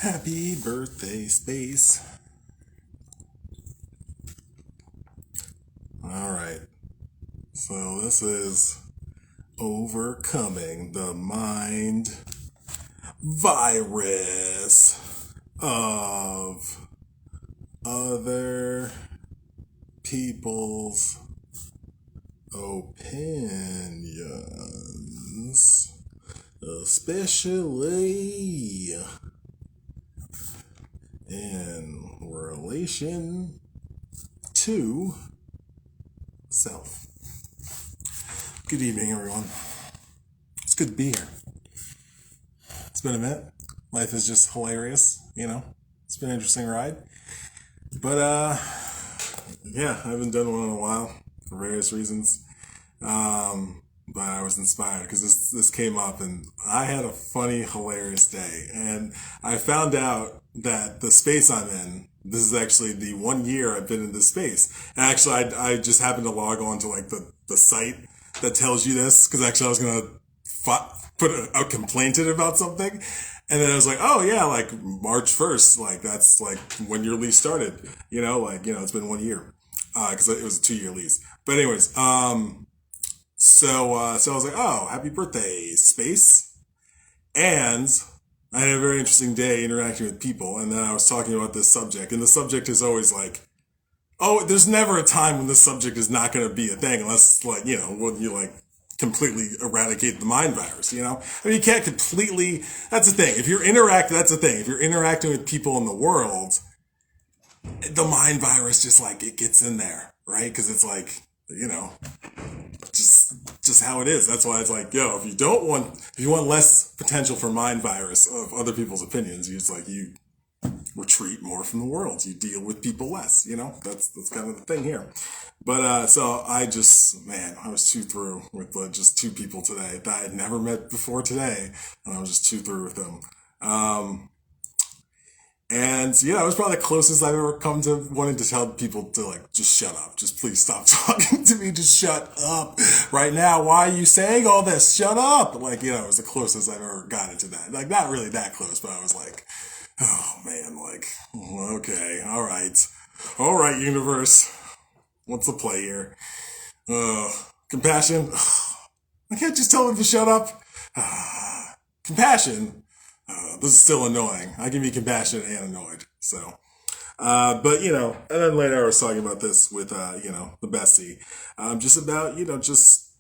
Happy birthday, space. Alright, so this is overcoming the mind virus of other people's opinions, especially in relation to self. Good evening, everyone. It's good to be here. It's been a minute. Life is just hilarious, It's been an interesting ride. But, yeah, I haven't done one in a while for various reasons. But I was inspired because this came up and I had a funny, hilarious day. And I found out that the space I'm in, this is actually the 1 year I've been in this space. And actually, I just happened to log on to like the site that tells you this because actually I was going to put a complaint in about something. And then I was like, oh yeah, like March 1st, like that's like when your lease started, it's been 1 year. Cause it was a 2 year lease. But anyways, so I was like, oh, happy birthday, space. And I had a very interesting day interacting with people. And then I was talking about this subject. And the subject is always like, oh, there's never a time when this subject is not going to be a thing unless like, when you like completely eradicate the mind virus, I mean, you can't completely, that's the thing. That's the thing. If you're interacting with people in the world, the mind virus just like, it gets in there, right? Cause it's like, just how it is. That's why it's like, if you want less potential for mind virus of other people's opinions, you retreat more from the world. You deal with people less, that's kind of the thing here. But, so I was too through with just two people today that I had never met before today. And I was just too through with them. And yeah, it was probably the closest I've ever come to wanting to tell people to like, just shut up. Just please stop talking to me. Just shut up right now. Why are you saying all this? Shut up. Like, it was the closest I've ever gotten to that. Like, not really that close, but I was like, oh man, like, okay, all right. All right, universe. What's the play here? Compassion. I can't just tell them to shut up. Compassion. This is still annoying. I can be compassionate and annoyed. So, but and then later I was talking about this with, the bestie, just about, just,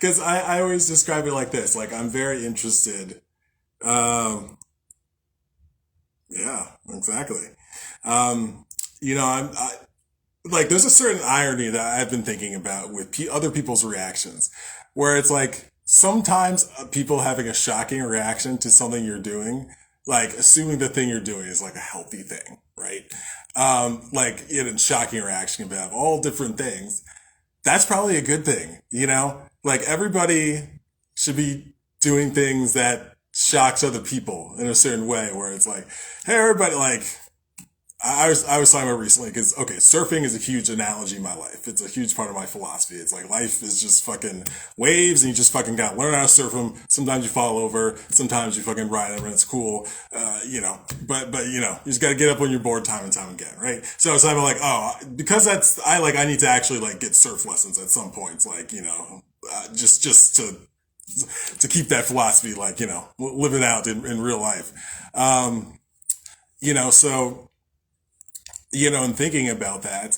cause I always describe it like this. Like, I'm very interested. Yeah, exactly. Like, there's a certain irony that I've been thinking about with other people's reactions where it's like, sometimes people having a shocking reaction to something you're doing, like assuming the thing you're doing is like a healthy thing, right? Like in a shocking reaction can have all different things. That's probably a good thing, Like everybody should be doing things that shocks other people in a certain way where it's like, hey, everybody, like, I was talking about recently because, okay, surfing is a huge analogy in my life. It's a huge part of my philosophy. It's like life is just fucking waves and you just fucking gotta learn how to surf them. Sometimes you fall over. Sometimes you fucking ride them and it's cool. But you just gotta get up when you're bored time and time again, right? So I'm like, oh, because I need to actually like get surf lessons at some points, like, just to keep that philosophy, like, live it out in real life. So, and thinking about that,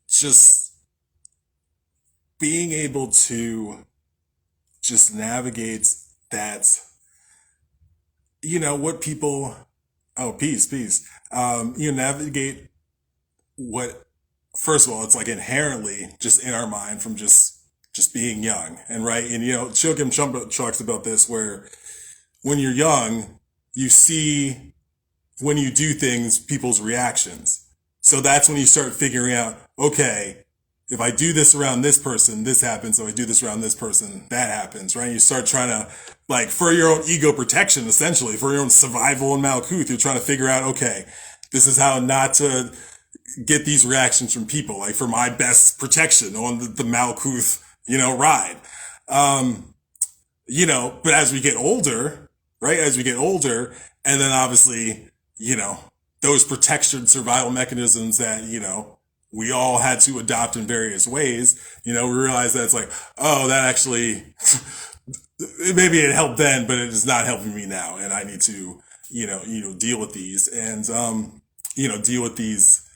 just being able to just navigate that, what people, oh, peace, navigate what, first of all, it's like inherently just in our mind from just being young and right. And, Chokim Trump talks about this where when you're young, you see when you do things, people's reactions. So that's when you start figuring out, okay, if I do this around this person, this happens. If I do this around this person, that happens, right? You start trying to, like, for your own ego protection, essentially, for your own survival in Malkuth, you're trying to figure out, okay, this is how not to get these reactions from people, like for my best protection on the Malkuth, ride. But as we get older, right? As we get older. And then obviously, those protection survival mechanisms that, we all had to adopt in various ways, we realize that it's like, oh, that actually, maybe it helped then, but it is not helping me now. And I need to, deal with these and, deal with these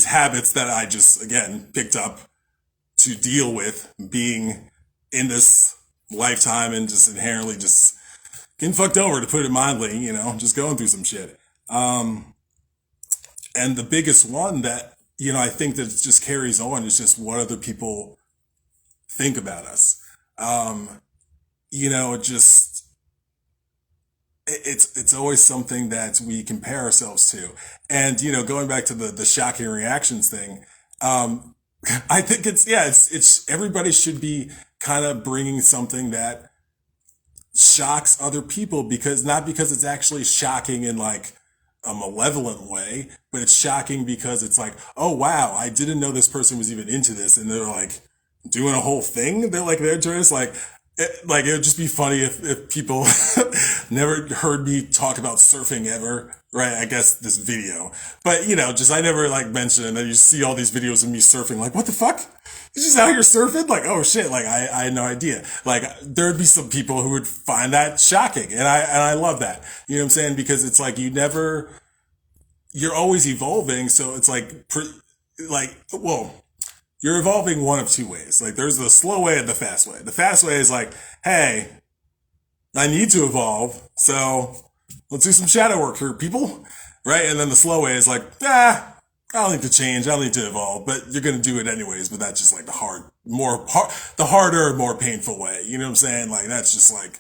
habits that I just, again, picked up to deal with being in this lifetime and just inherently just getting fucked over, to put it mildly, just going through some shit. And the biggest one that, I think that just carries on is just what other people think about us. It's always something that we compare ourselves to. And, going back to the shocking reactions thing, I think it's everybody should be kind of bringing something that shocks other people, not because it's actually shocking in like a malevolent way, but it's shocking because it's like, oh wow, I didn't know this person was even into this, and they're like doing a whole thing. They're just like, it would just be funny if people never heard me talk about surfing ever, right? I guess this video, but I never like mentioned it, and then you see all these videos of me surfing, like, what the fuck? You're just out here surfing? Like, oh shit, like I had no idea. Like, there'd be some people who would find that shocking, and I love that. You know what I'm saying? Because it's like you're always evolving, so it's you're evolving one of two ways. Like, there's the slow way and the fast way. The fast way is like, hey, I need to evolve, so let's do some shadow work here, people, right? And then the slow way is like, I don't need to change, I don't need to evolve, but you're going to do it anyways. But that's just like the harder, more painful way. You know what I'm saying? Like, that's just like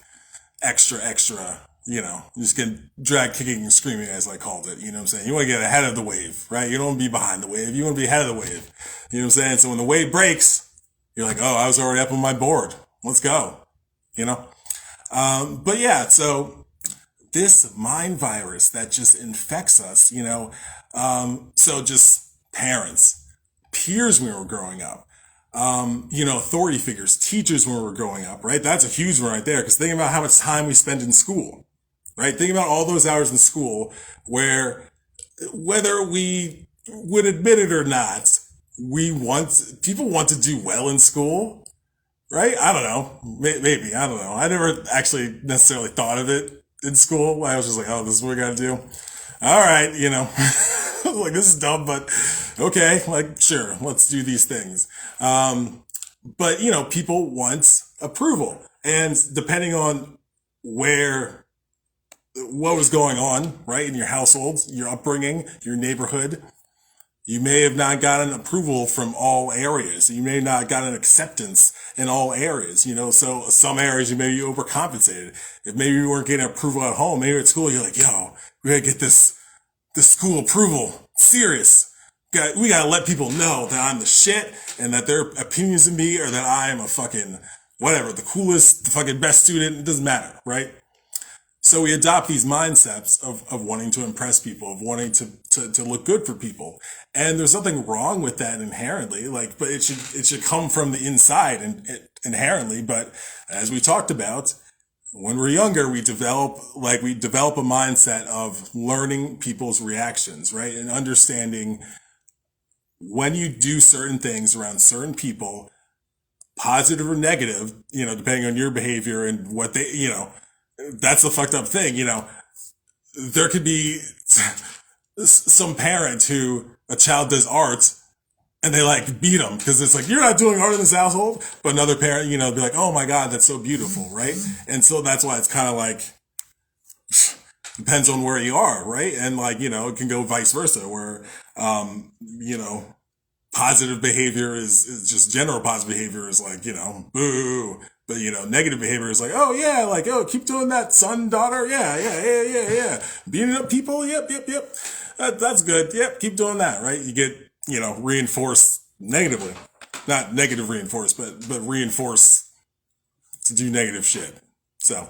extra, just getting dragged kicking and screaming, as I called it. You know what I'm saying? You want to get ahead of the wave, right? You don't want to be behind the wave. You want to be ahead of the wave. You know what I'm saying? So when the wave breaks, you're like, oh, I was already up on my board. Let's go. But yeah, so this mind virus that just infects us, so just parents, peers when we were growing up, authority figures, teachers when we were growing up, right? That's a huge one right there. Because think about how much time we spend in school, right? Think about all those hours in school where, whether we would admit it or not, people want to do well in school, right? I don't know. Maybe. I don't know. I never actually necessarily thought of it in school. I was just like, oh, this is what we got to do. All right. Like, this is dumb, but okay. Like, sure. Let's do these things. But people want approval, and depending on what was going on, right, in your household, your upbringing, your neighborhood, you may have not gotten approval from all areas. You may have not gotten acceptance in all areas, so some areas you maybe overcompensated. If maybe you weren't getting approval at home, maybe at school, you're like, yo, we gotta get this school approval. Serious. We gotta let people know that I'm the shit, and that their opinions of me are that I am a fucking whatever, the coolest, the fucking best student. It doesn't matter, right? So we adopt these mindsets of wanting to impress people, of wanting to look good for people. And there's nothing wrong with that inherently, but it should come from the inside and inherently. But as we talked about, when we're younger, we develop a mindset of learning people's reactions, right? And understanding when you do certain things around certain people, positive or negative, depending on your behavior and what they, that's the fucked up thing. There could be some parent who a child does art and they like beat them because it's like, you're not doing art in this household. But another parent, be like, oh my God, that's so beautiful, right? And so that's why it's kind of like, depends on where you are, right? And it can go vice versa where, positive behavior is just general positive behavior is like, boo. But, negative behavior is like, oh yeah, like, oh, keep doing that, son, daughter. Yeah. Beating up people. Yep. That's good. Yep. Keep doing that, right? You get, reinforced negatively, not negative reinforced, but reinforced to do negative shit. So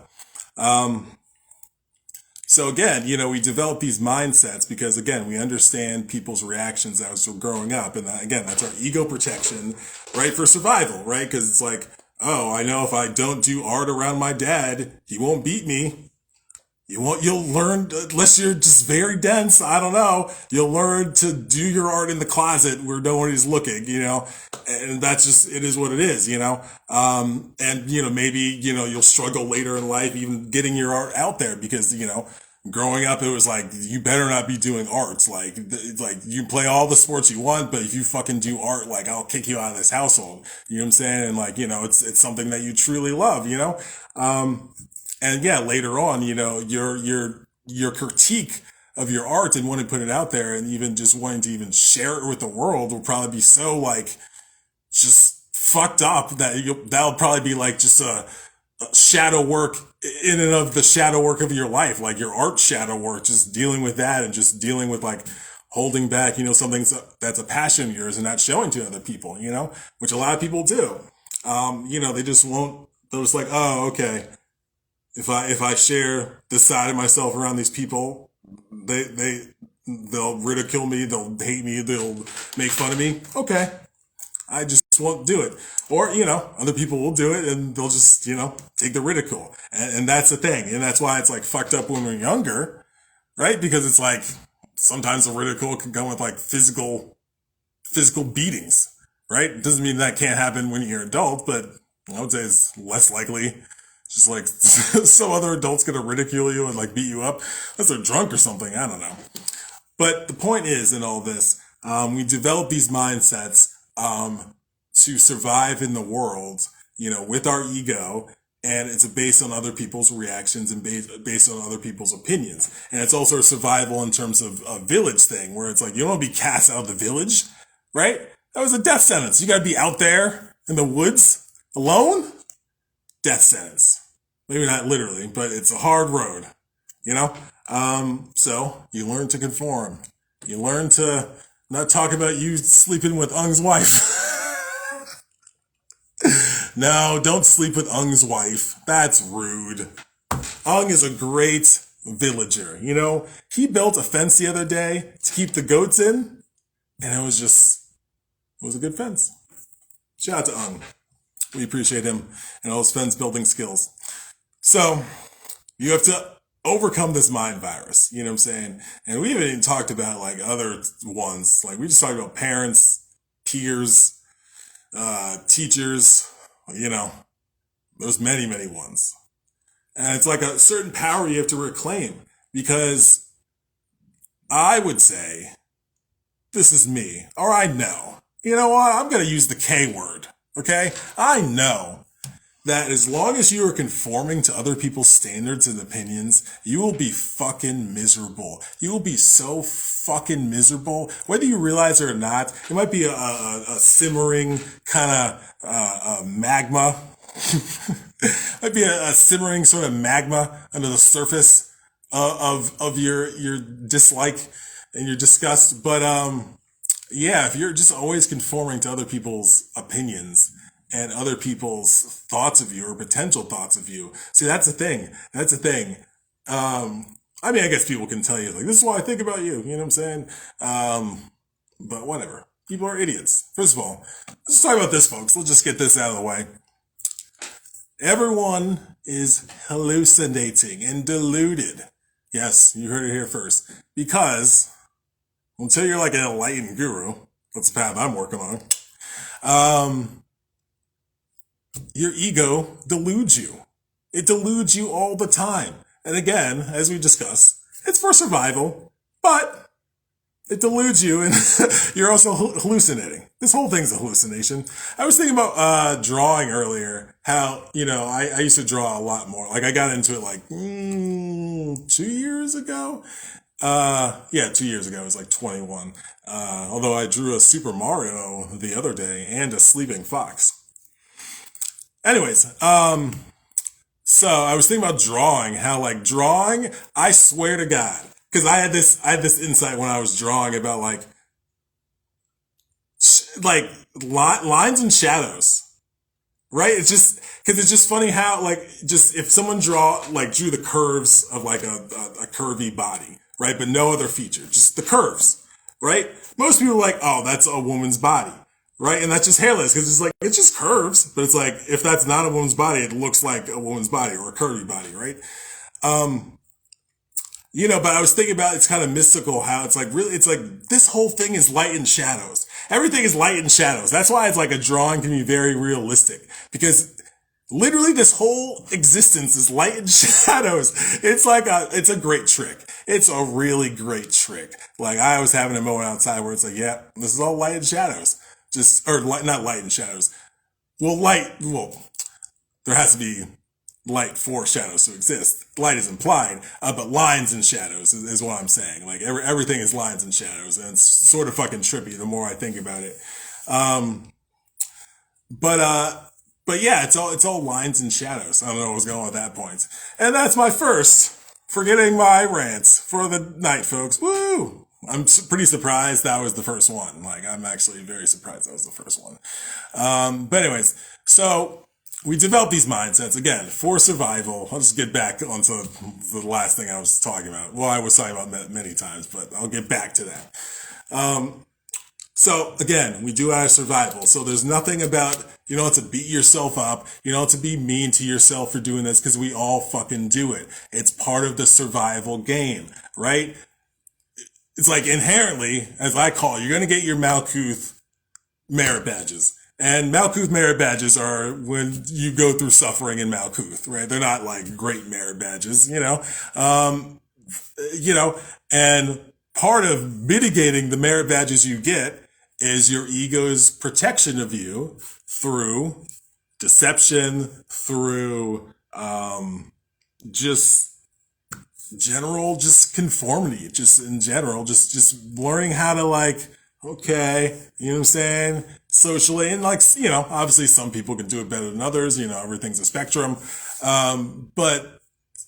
again, we develop these mindsets because, again, we understand people's reactions as we're growing up. And again, that's our ego protection, right? For survival, right? Because it's like, oh, I know if I don't do art around my dad, he won't beat me. You'll learn, unless you're just very dense, I don't know, you'll learn to do your art in the closet where nobody's looking, and that's just, it is what it is, and, maybe, you'll struggle later in life even getting your art out there because, growing up, it was like, you better not be doing arts. Like you play all the sports you want, but if you fucking do art, like, I'll kick you out of this household. You know what I'm saying? And like, it's something that you truly love, and yeah, later on, your critique of your art and wanting to put it out there and even just wanting to even share it with the world will probably be so like just fucked up that that'll probably be like just a shadow work in and of the shadow work of your life, like your art shadow work, just dealing with that and just dealing with like holding back, something that's a passion of yours and not showing to other people, which a lot of people do. They just won't, they're just like, oh, okay. If I share this side of myself around these people, they'll ridicule me, they'll hate me, they'll make fun of me. Okay. I just won't do it. Or, other people will do it and they'll just, take the ridicule. And that's the thing. And that's why it's like fucked up when we're younger, right? Because it's like sometimes the ridicule can come with like physical beatings, right? It doesn't mean that can't happen when you're an adult, but I would say it's less likely. Just like some other adult's gonna ridicule you and like beat you up unless they're drunk or something. I don't know. But the point is in all this, we develop these mindsets to survive in the world, with our ego, and it's based on other people's reactions and based on other people's opinions. And it's also a survival in terms of a village thing where it's like you don't want to be cast out of the village, right? That was a death sentence. You got to be out there in the woods alone. Death sentence. Maybe not literally, but it's a hard road, So you learn to conform. You learn to not talk about you sleeping with Ung's wife. No, don't sleep with Ung's wife. That's rude. Ung is a great villager. He built a fence the other day to keep the goats in, and it was a good fence. Shout out to Ung. We appreciate him and all his fence building skills. So you have to overcome this mind virus, you know what I'm saying? And we haven't even talked about like other ones. Like we just talked about parents, peers, teachers, there's many, many ones. And it's like a certain power you have to reclaim because I would say, this is me, or I know, you know what? I'm going to use the K word. Okay? I know that as long as you are conforming to other people's standards and opinions, you will be fucking miserable. You will be so fucking miserable. Whether you realize it or not, it might be a simmering kind of magma. Might be a simmering sort of magma under the surface of your dislike and your disgust. But yeah, if you're just always conforming to other people's opinions and other people's thoughts of you or potential thoughts of you, see, that's the thing. That's the thing. I guess people can tell you, like, this is what I think about you. You know what I'm saying? But whatever. People are idiots. First of all, let's talk about this, folks. Let's just get this out of the way. Everyone is hallucinating and deluded. Yes, you heard it here first. Because until you're like an enlightened guru, that's the path I'm working on, your ego deludes you. It deludes you all the time. And again, as we discussed, it's for survival, but it deludes you and you're also hallucinating. This whole thing's a hallucination. I was thinking about drawing earlier, how, I used to draw a lot more. Like I got into it like 2 years ago. 2 years ago. I was like 21. Although I drew a Super Mario the other day and a sleeping fox. Anyways, so I was thinking about drawing, how like drawing, I swear to God, because I had this insight when I was drawing about like lines and shadows, right? It's just, because it's just funny how like, just if someone drew the curves of like a curvy body, right? But no other feature, just the curves, right? Most people are like, oh, that's a woman's body, right? And that's just hairless because it's like, it's just curves, but it's like, if that's not a woman's body, it looks like a woman's body or a curvy body, right? But I was thinking about it's kind of mystical how it's like really, it's like this whole thing is light and shadows. Everything is light and shadows. That's why it's like a drawing can be very realistic because literally this whole existence is light and shadows. It's a great trick. It's a really great trick. Like I was having a moment outside where it's like, yeah, this is all light and shadows. Not light and shadows. Well, there has to be light for shadows to exist. Light is implied, but lines and shadows is what I'm saying. Like everything is lines and shadows, and it's sort of fucking trippy the more I think about it. But yeah, it's all lines and shadows. I don't know what was going on at that point. And that's my first forgetting my rants for the night, folks. Woo! I'm pretty surprised that was the first one. Like, I'm actually very surprised that was the first one. But anyways, so we develop these mindsets, again, for survival. I'll just get back onto the last thing I was talking about. Well, I was talking about that many times, but I'll get back to that. So again, we do our survival. So there's nothing about, you don't have to beat yourself up. You don't have to be mean to yourself for doing this because we all fucking do it. It's part of the survival game, right? It's like inherently, as I call it, you're going to get your Malkuth merit badges. And Malkuth merit badges are when you go through suffering in Malkuth, right? They're not like great merit badges, and part of mitigating the merit badges you get is your ego's protection of you through deception, through just conformity, just in general, just learning how to okay, you know what I'm saying? Socially, and obviously some people can do it better than others, everything's a spectrum. But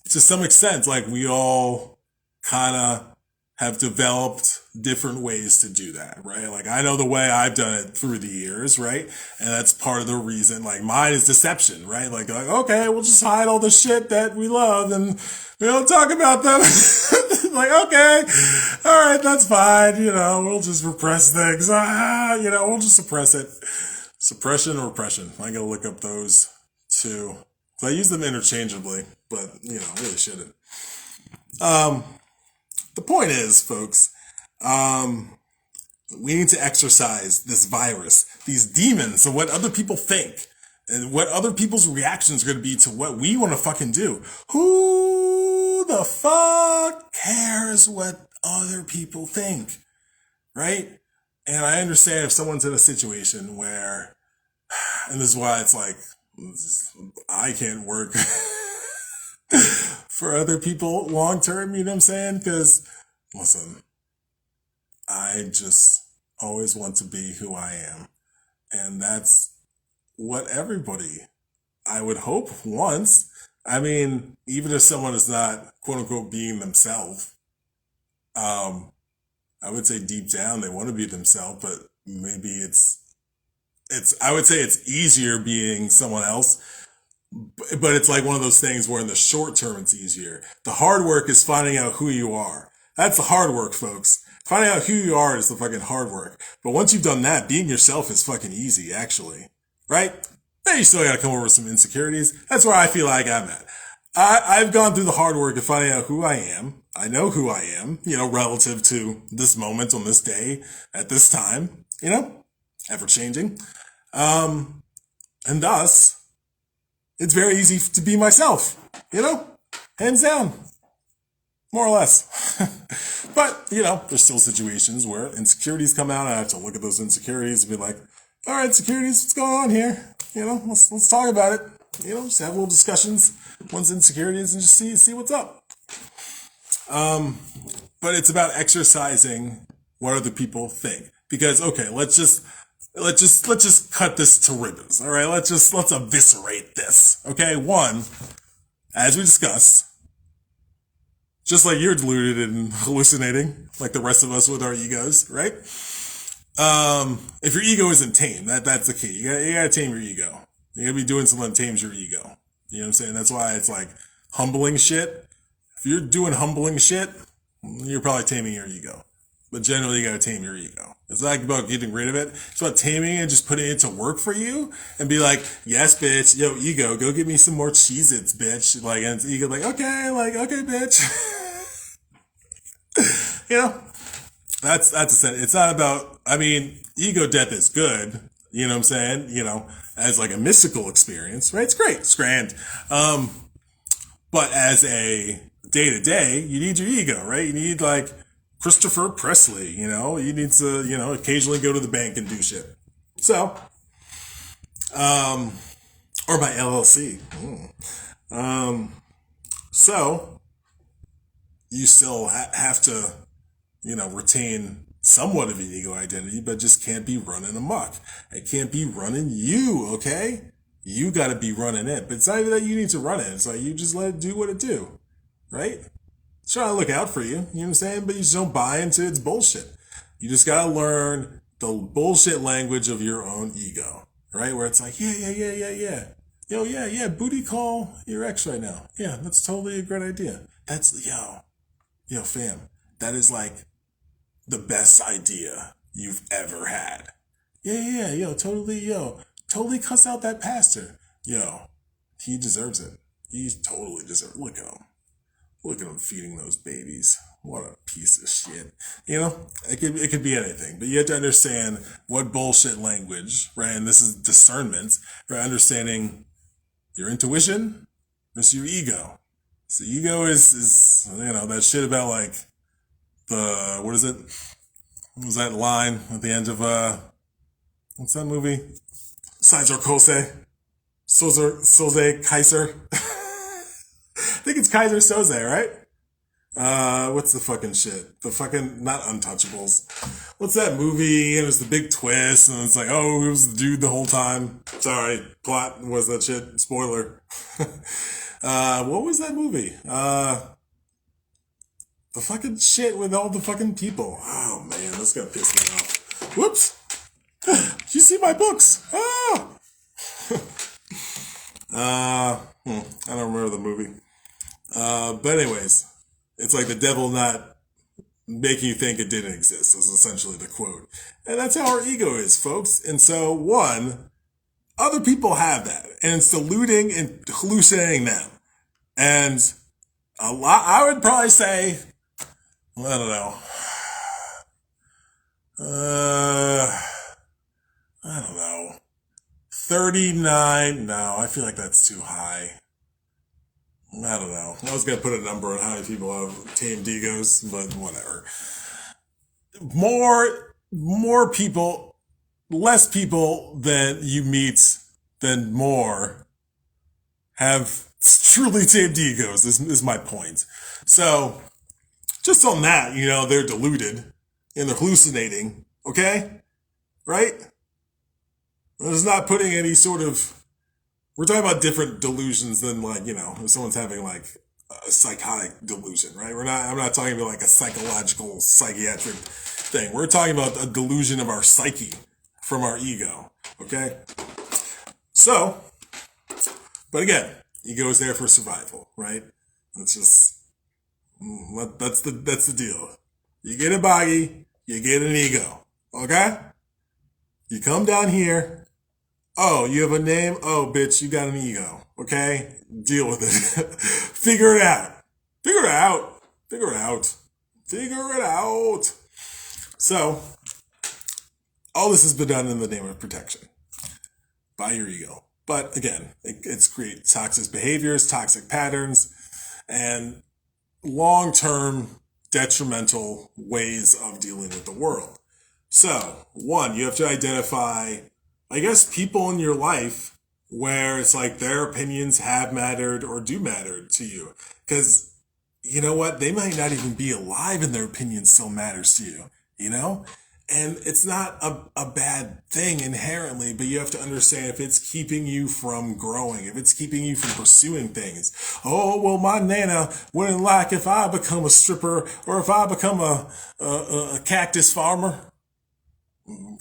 to some extent, we all kind of have developed different ways to do that, right? I know the way I've done it through the years, right? And that's part of the reason, mine is deception, right? Okay, we'll just hide all the shit that we love and we don't talk about them. Okay, all right, that's fine. We'll just repress things. We'll just suppress it. Suppression or repression. I gotta look up those two. I use them interchangeably, but, I really shouldn't. The point is, folks, we need to exercise this virus, these demons of what other people think and what other people's reactions are going to be to what we want to fucking do. Who the fuck cares what other people think, right? And I understand if someone's in a situation where, and this is why it's I can't work for other people long term, you know what I'm saying? Because, listen, I just always want to be who I am. And that's what everybody, I would hope, wants. I mean, even if someone is not, quote unquote, being themselves, I would say deep down they want to be themselves, but maybe I would say it's easier being someone else. But it's one of those things where in the short term, it's easier. The hard work is finding out who you are. That's the hard work, folks. Finding out who you are is the fucking hard work. But once you've done that, being yourself is fucking easy, actually. Right? Then you still gotta come over with some insecurities. That's where I feel like I'm at. I've gone through the hard work of finding out who I am. I know who I am, relative to this moment on this day at this time, ever changing. And thus, it's very easy to be myself, hands down, more or less. But, there's still situations where insecurities come out and I have to look at those insecurities and be like, all right, insecurities, what's going on here? Let's talk about it. Just have little discussions once insecurities and just see what's up. But it's about exercising what other people think. Because, okay, let's just cut this to ribbons. All right. Let's eviscerate this. Okay. One, as we discussed, just like you're deluded and hallucinating, like the rest of us with our egos, right? If your ego isn't tamed, that's the key. You gotta tame your ego. You gotta be doing something that tames your ego. You know what I'm saying? That's why it's humbling shit. If you're doing humbling shit, you're probably taming your ego. But generally, you gotta tame your ego. It's not about getting rid of it. It's about taming and just putting it to work for you and be like, yes, bitch, yo, ego, go get me some more Cheez-Its, bitch. Like, and it's ego like, okay, bitch. You know, that's a sense. It's not about, I mean, ego death is good. You know what I'm saying? You know, as like a mystical experience, right? It's great. It's grand. But as a day to day, you need your ego, right? You need like Christopher Presley, you know, you need to, you know, occasionally go to the bank and do shit. So, or my LLC. So you still have to, you know, retain somewhat of an ego identity, but just can't be running amok. It can't be running you, okay? You got to be running it. But it's not even that you need to run it. It's like you just let it do what it do, right? It's trying to look out for you, you know what I'm saying? But you just don't buy into its bullshit. You just got to learn the bullshit language of your own ego, right? Where it's like, yeah. Yo, yeah, booty call your ex right now. Yeah, that's totally a great idea. That's, yo, fam, that is like the best idea you've ever had. Yeah, totally cuss out that pastor. Yo, he deserves it. He totally deserves it. Look at him feeding those babies. What a piece of shit. You know, it could be anything, but you have to understand what bullshit language, right? And this is discernment, right? Understanding your intuition versus your ego. So ego is you know, that shit about like what is it? What was that line at the end of, what's that movie? Kaiser Kose? Soze Kaiser? I think it's Kaiser Soze, right? What's the fucking shit? The fucking, not Untouchables. What's that movie? It was the big twist, and it's like, oh, it was the dude the whole time. Sorry, plot was that shit. Spoiler. What was that movie? The fucking shit with all the fucking people. Oh man, that's gonna piss me off. Whoops! You see my books? I don't remember the movie. But anyways, it's like the devil not making you think it didn't exist is essentially the quote. And that's how our ego is, folks. And so, one, other people have that. And it's diluting and hallucinating them. And I would probably say, I don't know. I don't know. 39? No, I feel like that's too high. I don't know. I was going to put a number on how many people have tamed egos, but whatever. More people, less people that you meet than more have truly tamed egos, is my point. So, just on that, you know, they're deluded and they're hallucinating, okay? Right? There's not putting any sort of, we're talking about different delusions than like, you know, if someone's having like a psychotic delusion, right? I'm not talking about like a psychological, psychiatric thing. We're talking about a delusion of our psyche from our ego, okay? So, but again, ego is there for survival, right? It's just, that's the deal. You get a body, you get an ego, okay? You come down here, oh, you have a name? Oh, bitch, you got an ego. Okay? Deal with it. Figure it out. Figure it out. Figure it out. Figure it out. So, all this has been done in the name of protection by your ego. But again, it's create toxic behaviors, toxic patterns, and long-term detrimental ways of dealing with the world. So, one, you have to identify, I guess, people in your life where it's like their opinions have mattered or do matter to you. Because, you know what? They might not even be alive and their opinion still matters to you, you know? And it's not a bad thing inherently, but you have to understand if it's keeping you from growing, if it's keeping you from pursuing things. Oh, well, my Nana wouldn't like if I become a stripper or if I become a cactus farmer.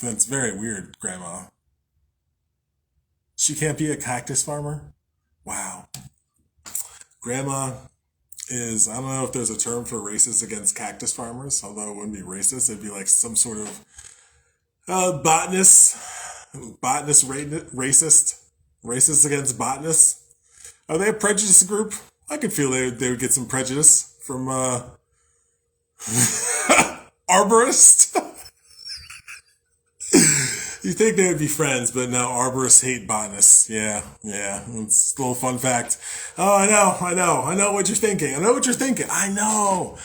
That's very weird, Grandma. She can't be a cactus farmer? Wow. Grandma is, I don't know if there's a term for racist against cactus farmers, although it wouldn't be racist. It'd be like some sort of Botanists, racist against botanists. Are they a prejudice group? I could feel they would get some prejudice from arborists. You think they would be friends, but no, arborists hate botanists. Yeah, yeah. It's a little fun fact. Oh, I know what you're thinking. I know.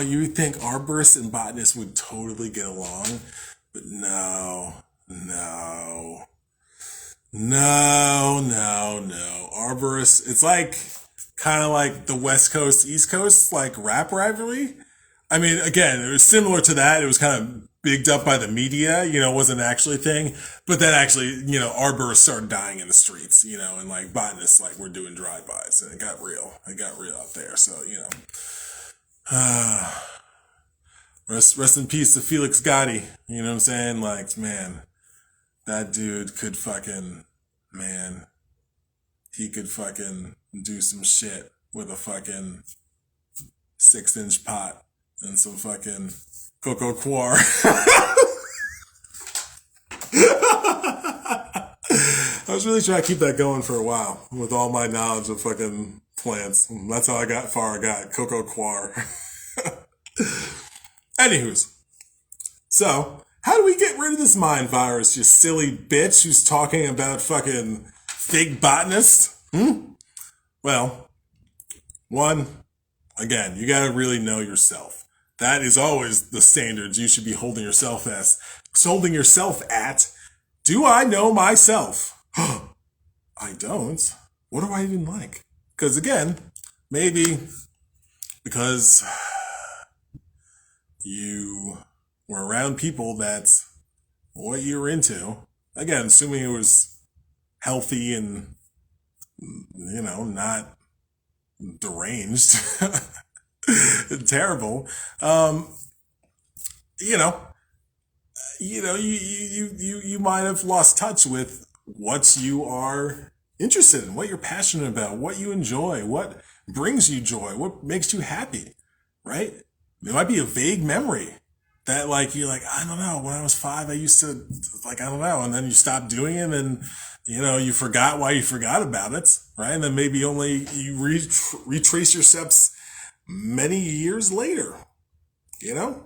You would think arborists and botanists would totally get along, but no, no, no. Arborists, it's like kind of like the West Coast, East Coast, like rap rivalry. I mean, again, it was similar to that. It was kind of bigged up by the media, wasn't actually a thing. But then actually, arborists started dying in the streets, and like botanists, like were doing drive-bys, and it got real. It got real out there. So, rest in peace to Felix Gotti. You know what I'm saying? Like, man, that dude could man, he could do some shit with a 6-inch pot and some cocoa coir. I was really trying to keep that going for a while with all my knowledge of plants. That's how far I got. Cocoa coir. Anywho's. So, how do we get rid of this mind virus, you silly bitch who's talking about fake botanists? Well, one, again, you gotta really know yourself. That is always the standards you should be holding yourself at. Do I know myself? I don't. What do I even like? Because again, maybe because you were around people that's what you were into. Again, assuming it was healthy and, not deranged. Terrible. You might have lost touch with what you are interested in, what you're passionate about, what you enjoy, what brings you joy, what makes you happy, right? There might be a vague memory that you're like, I don't know, when I was 5, I used to I don't know. And then you stop doing it and, you forgot why you forgot about it, right? And then maybe only you retrace your steps many years later, and,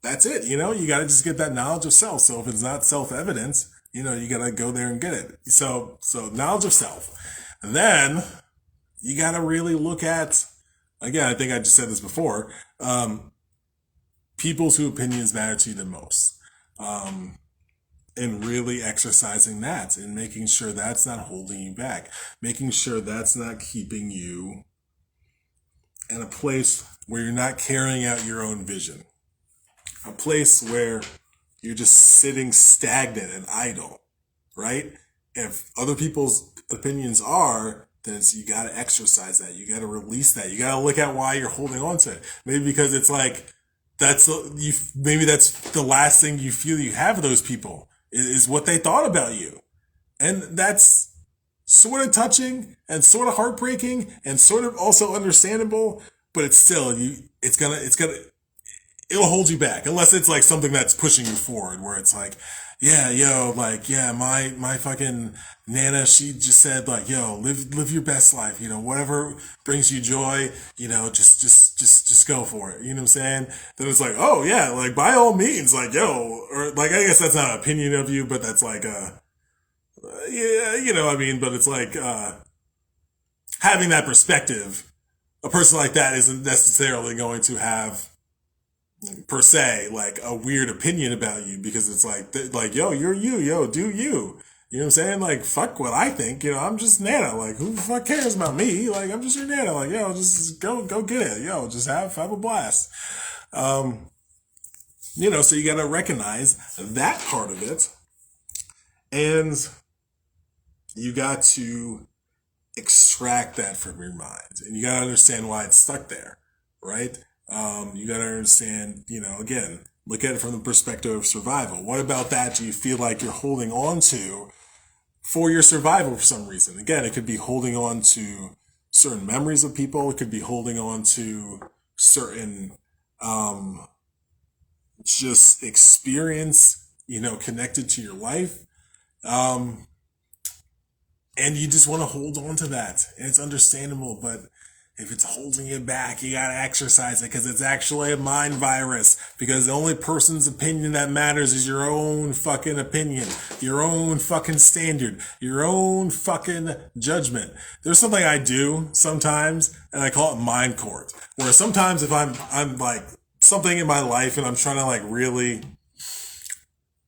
that's it. You got to just get that knowledge of self. So if it's not self-evident, you got to go there and get it. So knowledge of self. And then you got to really look at, again, I think I just said this before, people's whose opinions matter to you the most. And really exercising that and making sure that's not holding you back, making sure that's not keeping you in a place where you're not carrying out your own vision, a place where you're just sitting stagnant and idle, right? If other people's opinions are, then you got to exercise that. You got to release that. You got to look at why you're holding on to it. Maybe because it's maybe that's the last thing you feel you have of those people is what they thought about you. And that's sort of touching and sort of heartbreaking and sort of also understandable, but it's still, it'll hold you back unless it's something that's pushing you forward where it's my fucking Nana, she just said live your best life, whatever brings you joy, just go for it. You know what I'm saying? Then it's oh yeah, by all means, or I guess that's not an opinion of you, but that's but it's having that perspective. A person like that isn't necessarily going to have per se a weird opinion about you because it's you're you, do you. You know what I'm saying? Fuck what I think. I'm just Nana. Who the fuck cares about me? I'm just your Nana. Just go get it. Just have a blast. So you got to recognize that part of it. And you got to extract that from your mind. And you got to understand why it's stuck there, right? You got to understand, again, look at it from the perspective of survival. What about that do you feel like you're holding on to for your survival for some reason? Again, it could be holding on to certain memories of people. It could be holding on to certain just experience, connected to your life. Um, and you just want to hold on to that. And it's understandable, but if it's holding you back, you gotta exercise it because it's actually a mind virus. Because the only person's opinion that matters is your own fucking opinion, your own fucking standard, your own fucking judgment. There's something I do sometimes, and I call it mind court. Where sometimes if I'm like something in my life and I'm trying to like really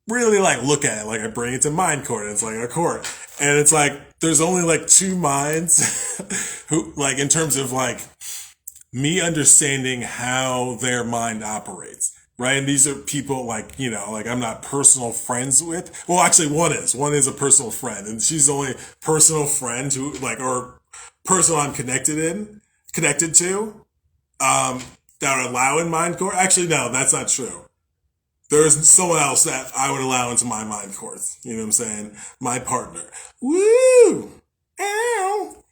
like look at it, like I bring it to mind court, and it's like a court, and it's like there's only like two minds who, like, in terms of like me understanding how their mind operates, right? And these are people like, like I'm not personal friends with. Well, actually, one is a personal friend, and she's the only personal friend who like, or person I'm connected to, that would allow in mind court. Actually, no, that's not true. There's someone else that I would allow into my mind course. You know what I'm saying? My partner. Woo! Ow!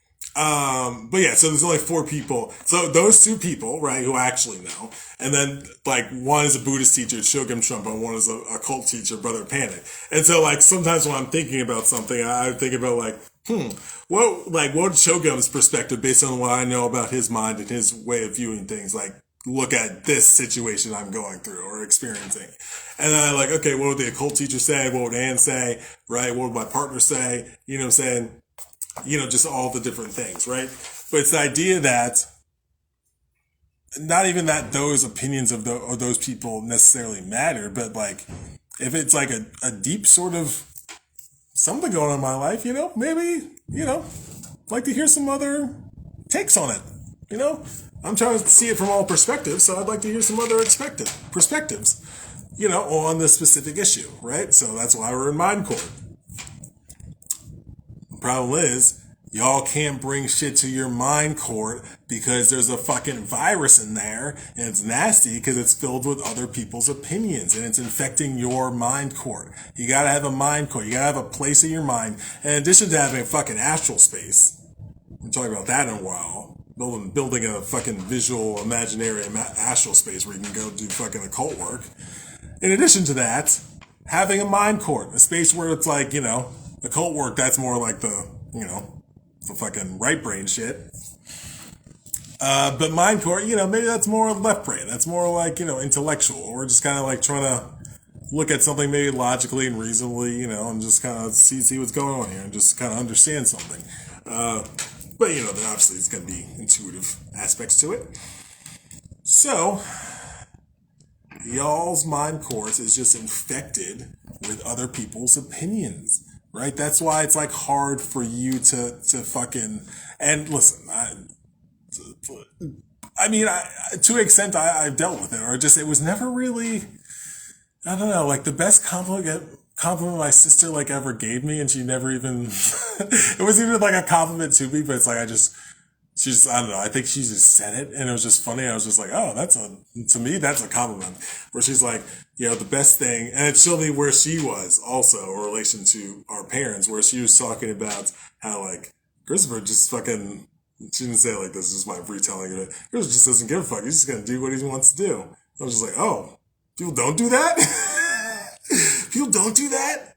But yeah, so there's only 4 people. So those 2 people, right, who I actually know. And then, like, one is a Buddhist teacher, Shogam Trumpa, and one is a occult teacher, Brother Panic. And so, like, sometimes when I'm thinking about something, I think about, like, what Shogun's perspective based on what I know about his mind and his way of viewing things, like, look at this situation I'm going through or experiencing. And then I'm like, okay, what would the occult teacher say? What would Ann say? Right? What would my partner say? You know what I'm saying? Just all the different things, right? But it's the idea that not even that those opinions of those people necessarily matter, but like if it's like a deep sort of something going on in my life, maybe, like to hear some other takes on it. I'm trying to see it from all perspectives, so I'd like to hear some other perspectives, on this specific issue, right? So that's why we're in mind court. The problem is, y'all can't bring shit to your mind court because there's a fucking virus in there, and it's nasty because it's filled with other people's opinions, and it's infecting your mind court. You gotta have a mind court. You gotta have a place in your mind, in addition to having a fucking astral space. We'll talk about that in a while. Building a fucking visual, imaginary astral space where you can go do fucking occult work. In addition to that, having a mind court, a space where it's like, occult work, that's more like the fucking right brain shit. But mind court, maybe that's more left brain. That's more like, intellectual. Or just kind of like trying to look at something maybe logically and reasonably, and just kind of see what's going on here and just kind of understand something. But, then obviously it's going to be intuitive aspects to it. So, y'all's mind course is just infected with other people's opinions, right? That's why it's like hard for you to fucking, and listen, I mean, to an extent I've dealt with it, or just, it was never really, I don't know, like the best compliment my sister like ever gave me, and she never even it wasn't even like a compliment to me, but it's like I don't know, I think she just said it and it was just funny. I was just like, oh, to me that's a compliment, where she's like, the best thing, and it showed me where she was also in relation to our parents, where she was talking about how like Christopher just fucking, she didn't say it like this, is just my retelling of it. Christopher just doesn't give a fuck, he's just gonna do what he wants to do. I was just like, oh, people don't do that? People don't do that?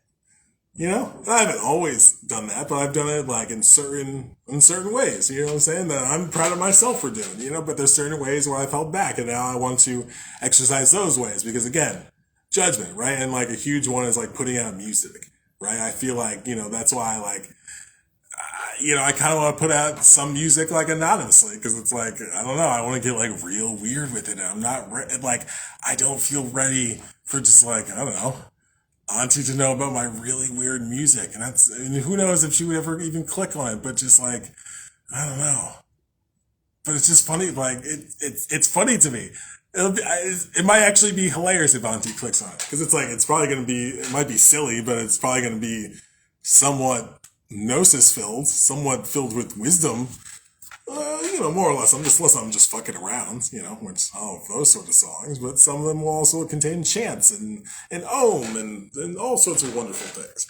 I haven't always done that, but I've done it like in certain ways, you know what I'm saying, that I'm proud of myself for doing, but there's certain ways where I've held back, and now I want to exercise those ways, because again, judgment, right? And like a huge one is like putting out music, right? I feel like, that's why I like, I kind of want to put out some music like anonymously, because it's like, I don't know, I want to get like real weird with it, and I'm not, I don't feel ready for just like, I don't know, Auntie to know about my really weird music. And who knows if she would ever even click on it, but just like, I don't know. But it's just funny, like, it's funny to me. It might actually be hilarious if Auntie clicks on it. Because it's like, it's probably going to be, it might be silly, but it's probably going to be somewhat gnosis filled, somewhat filled with wisdom. More or less, unless I'm just fucking around, which I don't know those sort of songs, but some of them will also contain chants and om and all sorts of wonderful things.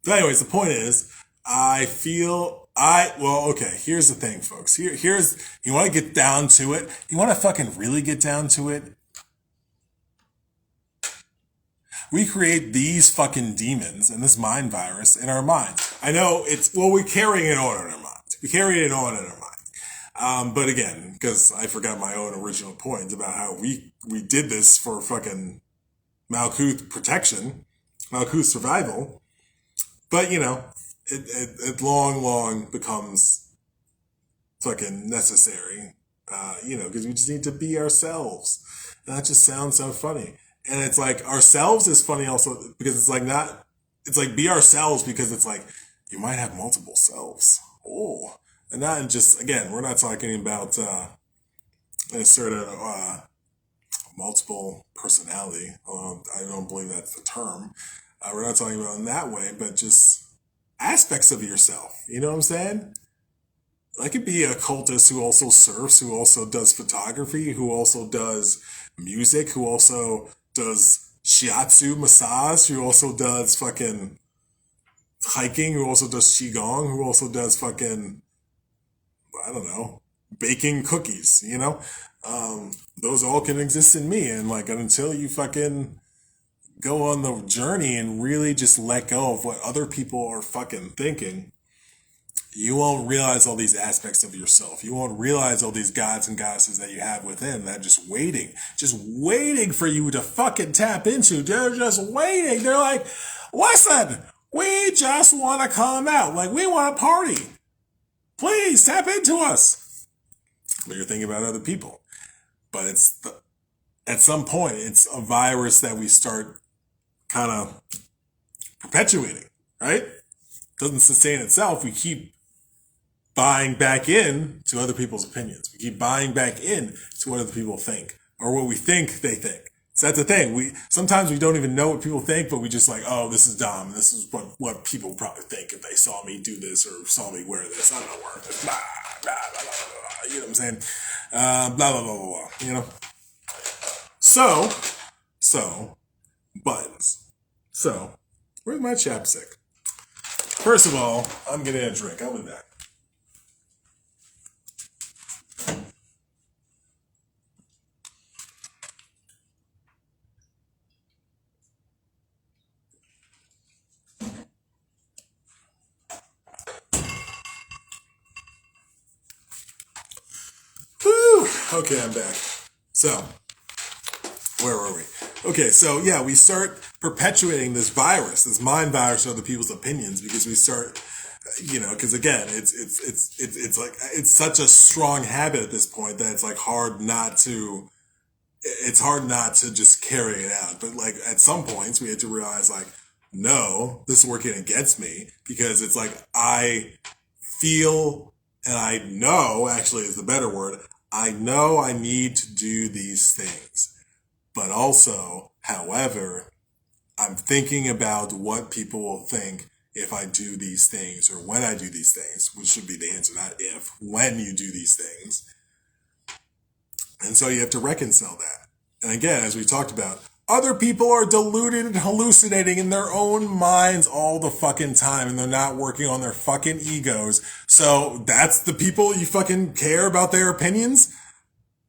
But anyways, the point is, here's the thing, folks. Here's, you want to get down to it, you want to fucking really get down to it, We create these fucking demons and this mind virus in our minds. I know we're carrying it on in our minds. We carry it on in our minds. But again, because I forgot my own original point about how we did this for fucking Malkuth protection, Malkuth survival. But, it long becomes fucking necessary, because we just need to be ourselves. And that just sounds so funny. And it's like ourselves is funny also because it's like be ourselves because it's like you might have multiple selves. Oh, and not just, again, we're not talking about a certain multiple personality. I don't believe that's the term. We're not talking about in that way, but just aspects of yourself. You know what I'm saying? I could be a occultist who also surfs, who also does photography, who also does music, who also does shiatsu massage, who also does fucking hiking, who also does qigong, who also does fucking, I don't know, baking cookies, those all can exist in me. And like, until you fucking go on the journey and really just let go of what other people are fucking thinking, you won't realize all these aspects of yourself. You won't realize all these gods and goddesses that you have within that just waiting for you to fucking tap into. They're just waiting. They're like, listen, we just want to come out. Like, we want to party. Please tap into us. But you're thinking about other people. But at some point, it's a virus that we start kind of perpetuating, right? Doesn't sustain itself. We keep buying back in to other people's opinions. We keep buying back in to what other people think or what we think they think. So that's the thing. Sometimes we don't even know what people think, but we just like, oh, this is dumb. This is what people probably think if they saw me do this or saw me wear this. I don't know, wear this. Blah, blah, blah, blah, blah. You know what I'm saying? Blah, blah, blah, blah, blah. So, buttons. So, where's my chapstick? First of all, I'm getting a drink. I'll be back. Whew. Okay, I'm back. So, where were we? Okay, so yeah, we start perpetuating this virus, this mind virus of other people's opinions, because we start, because again, it's like it's such a strong habit at this point that it's like hard not to just carry it out. But like at some points, we had to realize like, no, this is working against me because it's like I feel and I know, actually is the better word, I know I need to do these things. But also, however, I'm thinking about what people will think if I do these things or when I do these things, which should be the answer, not if, when you do these things. And so you have to reconcile that. And again, as we talked about, other people are deluded and hallucinating in their own minds all the fucking time, and they're not working on their fucking egos. So that's the people you fucking care about their opinions?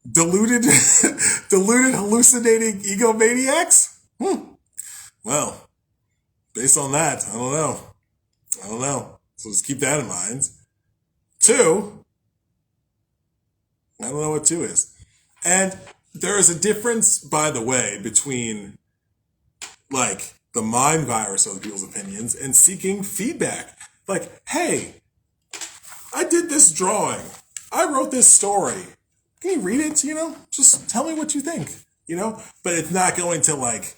Deluded, hallucinating egomaniacs? Well, based on that, I don't know. So just keep that in mind. 2, I don't know what 2 is. And there is a difference, by the way, between like the mind virus of people's opinions and seeking feedback. Like, hey, I did this drawing. I wrote this story. Can you read it? Just tell me what you think, But it's not going to like,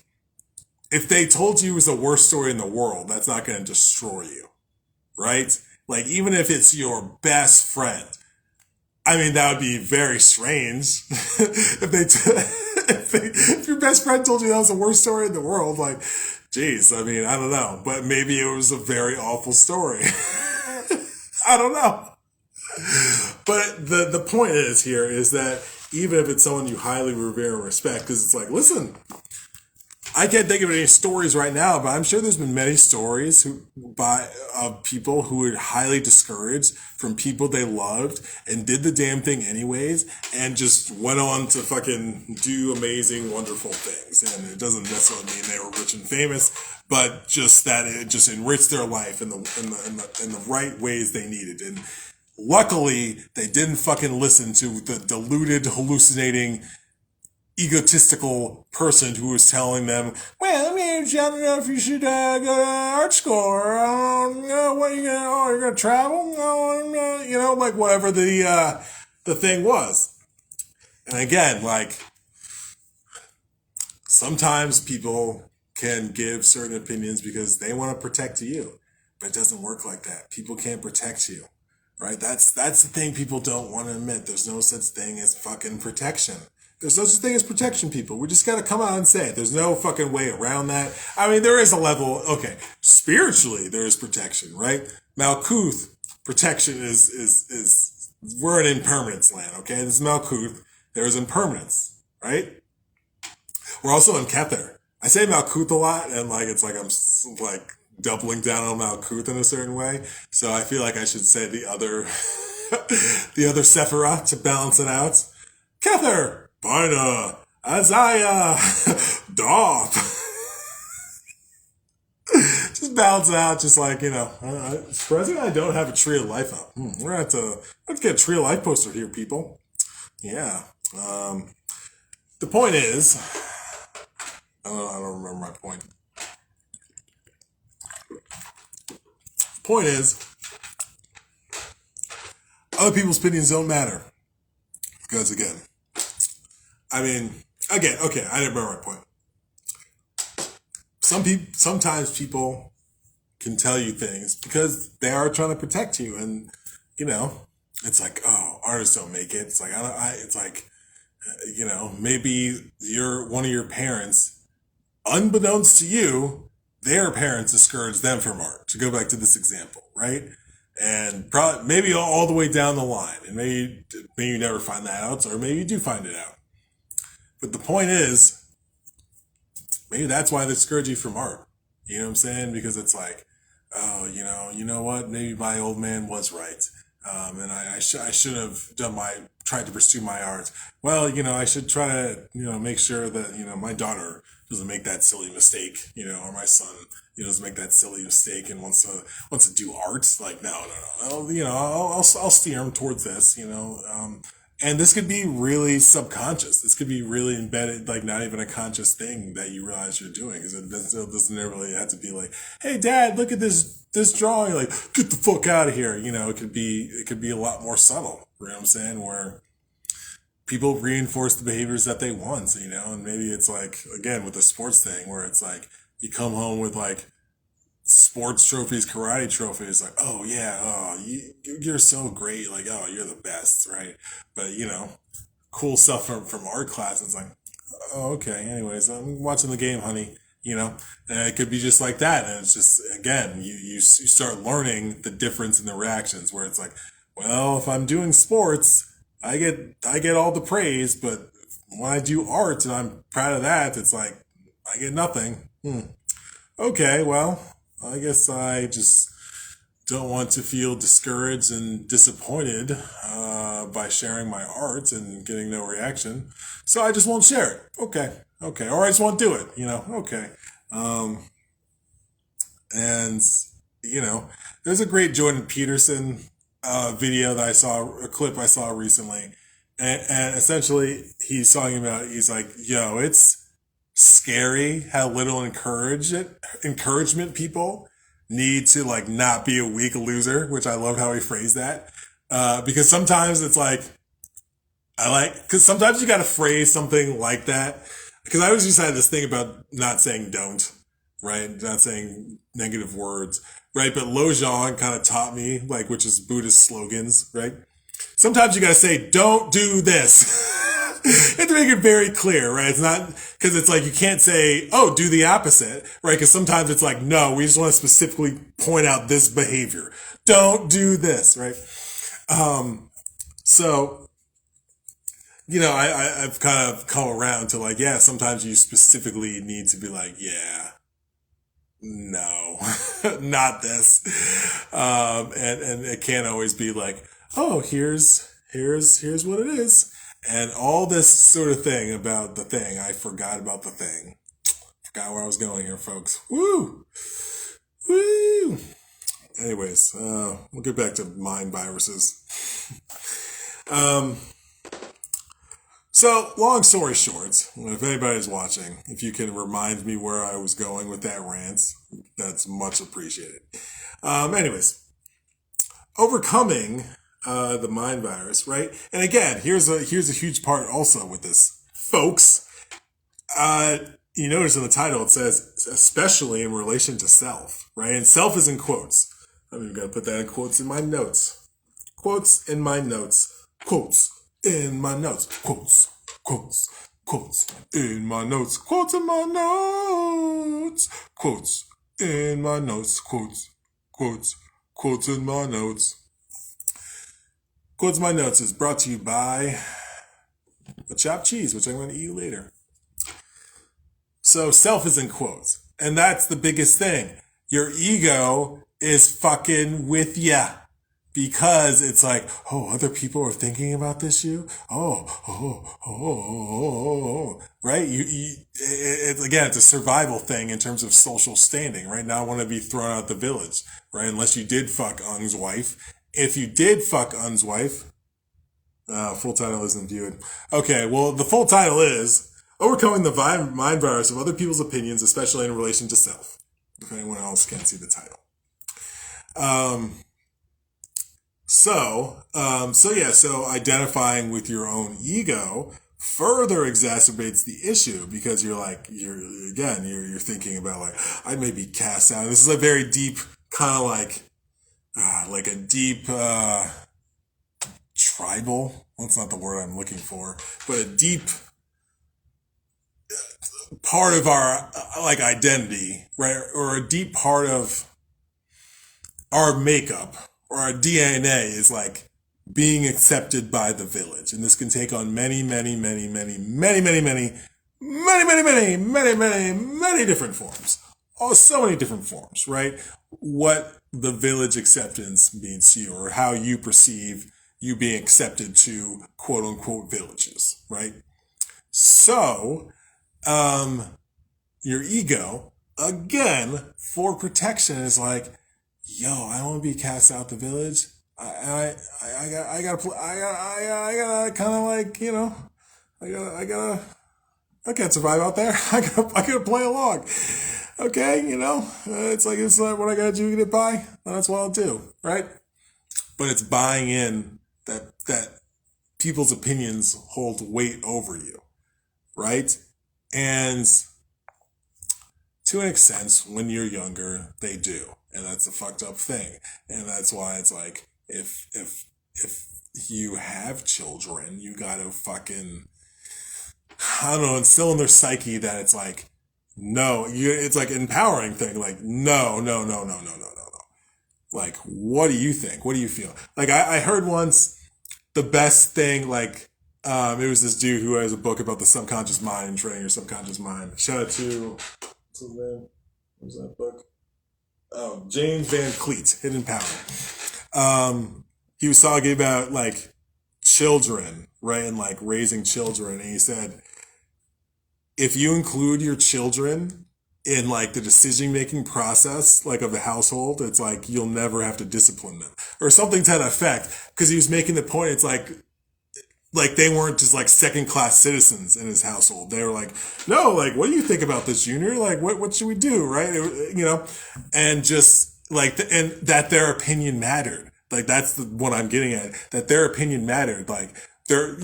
if they told you it was the worst story in the world, that's not going to destroy you, right? Like, even if it's your best friend, I mean, that would be very strange if your best friend told you that was the worst story in the world. Like, geez, I mean, I don't know, but maybe it was a very awful story. I don't know. But the point is that even if it's someone you highly revere and respect, because it's like, listen, I can't think of any stories right now, but I'm sure there's been many stories of people who were highly discouraged from people they loved and did the damn thing anyways, and just went on to fucking do amazing, wonderful things. And it doesn't necessarily mean they were rich and famous, but just that it just enriched their life in the right ways they needed. And luckily, they didn't fucking listen to the deluded, hallucinating, egotistical person who was telling them, well, I don't know if you should go to art school, or what are you gonna, you're gonna travel, like whatever the thing was. And again, like, sometimes people can give certain opinions because they want to protect you, but it doesn't work like that. People can't protect you, right? That's the thing people don't want to admit. There's no such thing as fucking protection. There's no such thing as protection, people. We just got to come out and say it. There's no fucking way around that. I mean, there is a level, okay, spiritually there is protection, right? Malkuth, protection is we're in impermanence land, okay? This is Malkuth. There is impermanence, right? We're also in Kether. I say Malkuth a lot, and like it's like I'm like doubling down on Malkuth in a certain way. So I feel like I should say the other the other Sephiroth to balance it out. Kether, Bina, Isaiah, Doth. Just balance it out, just like, surprisingly I don't have a Tree of Life up. We're going to have to get a Tree of Life poster here, people. Yeah. The point is, I don't remember my point. The point is, other people's opinions don't matter. Because again, I didn't remember my point. Sometimes people can tell you things because they are trying to protect you, and it's like, oh, artists don't make it. It's like it's like, maybe one of your parents, unbeknownst to you, their parents discouraged them from art. To go back to this example, right? And probably maybe all the way down the line, and maybe you never find that out, or maybe you do find it out. But the point is, maybe that's why they discourage you from art. You know what I'm saying? Because it's like, oh, you know what? Maybe my old man was right, and I should have tried to pursue my art. Well, I should try to make sure that my daughter doesn't make that silly mistake, or my son, doesn't make that silly mistake and wants to do art. Like, no. I'll steer him towards this, and this could be really subconscious. This could be really embedded, like not even a conscious thing that you realize you're doing, because it doesn't really have to be like, hey, Dad, look at this drawing. Like, get the fuck out of here. It could be a lot more subtle. You know what I'm saying? Where people reinforce the behaviors that they want, and maybe it's like, again, with the sports thing, where it's like you come home with like sports trophies, karate trophies, like, oh yeah, oh, you're so great, like, oh, you're the best, right? But cool stuff from art class, it's like, oh, okay, anyways, I'm watching the game, honey, and it could be just like that. And it's just, again, you start learning the difference in the reactions, where it's like, well, if I'm doing sports, I get all the praise, but when I do art and I'm proud of that, it's like I get nothing. Okay, well, I guess I just don't want to feel discouraged and disappointed by sharing my art and getting no reaction, so I just won't share it. Okay, or I just won't do it. Okay, and there's a great Jordan Peterson video that I saw, a clip I saw recently, and essentially he's talking about, he's like, yo, it's scary how little encouragement people need to like not be a weak loser, which I love how he phrased that, because sometimes it's like, because sometimes you got to phrase something like that, because I always just had this thing about not saying don't, right? Not saying negative words, right? But Lojong kind of taught me, like, which is Buddhist slogans, right? Sometimes you got to say, don't do this. You have to make it very clear, right? It's not, because it's like, you can't say, oh, do the opposite, right? Because sometimes it's like, no, we just want to specifically point out this behavior. Don't do this, right? So I've kind of come around to like, yeah, sometimes you specifically need to be like, yeah, no, not this. And it can't always be like, oh, here's what it is. And all this sort of thing about the thing. I forgot about the thing. Forgot where I was going here, folks. Woo! Woo! Anyways, we'll get back to mind viruses. So, long story short, if anybody's watching, if you can remind me where I was going with that rant, that's much appreciated. Anyways, overcoming the mind virus, right? And again, here's a huge part also with this, folks. You notice in the title it says, especially in relation to self, right? And self is in quotes. I'm even going to put that in quotes in my notes. Quotes in my notes. Quotes in my notes. Quotes. Quotes. Quotes in my notes. Quotes in my notes. Quotes in my notes. Quotes. Quotes. Quotes in my notes. Quotes in my notes is brought to you by the chopped cheese, which I'm going to eat later. So self is in quotes. And that's the biggest thing. Your ego is fucking with ya. Because it's like, oh, other people are thinking about this right? It's a survival thing in terms of social standing, right? Now I want to be thrown out the village, right? Unless you did fuck Ung's wife. If you did fuck Ung's wife, full title isn't viewed. Okay, well, the full title is Overcoming the Mind Virus of Other People's Opinions, Especially in Relation to Self. If anyone else can't see the title. So identifying with your own ego further exacerbates the issue because you're thinking about like, I may be cast out. This is a very deep kind of like a deep, tribal. Well, that's not the word I'm looking for, but a deep part of our identity, right? Or a deep part of our makeup or our DNA is like being accepted by the village. And this can take on many different forms. Oh, so many different forms, right? What the village acceptance means to you or how you perceive you being accepted to quote unquote villages, right? So, your ego, again, for protection is like, yo, I don't want to be cast out the village. I gotta kind of like, I can't survive out there. I gotta play along. Okay, it's like what I gotta do to get by. That's what I'll do, right? But it's buying in that people's opinions hold weight over you, right? And to an extent, when you're younger, they do. And that's a fucked up thing. And that's why it's like, if you have children, you gotta fucking, I don't know, instill in their psyche that it's like, no, it's like an empowering thing. Like, no. Like, what do you think? What do you feel? Like, I heard once the best thing, like, it was this dude who has a book about the subconscious mind and training your subconscious mind. Shout out to, what's his name? What was that book? Oh, James Van Cleet, Hidden Power. He was talking about like children, right? And like raising children. And he said, if you include your children in like the decision-making process, like of the household, it's like, you'll never have to discipline them or something to that effect. Cause he was making the point. It's like they weren't just like second-class citizens in his household. They were like, no, like, what do you think about this, Junior? Like, what should we do? Right. And just like, and that their opinion mattered. Like, that's what I'm getting at, that their opinion mattered. Like their,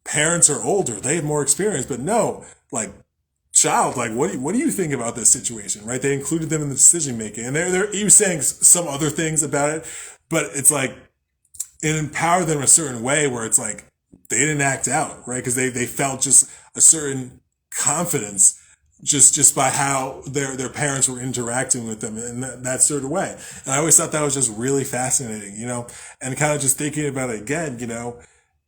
parents are older, they have more experience, but no, like, child, like, what do you think about this situation? Right. They included them in the decision making, and he was saying some other things about it, but it's like, it empowered them a certain way where it's like, they didn't act out, right? Because they felt just a certain confidence just by how their parents were interacting with them in that sort of way. And I always thought that was just really fascinating, and kind of just thinking about it again,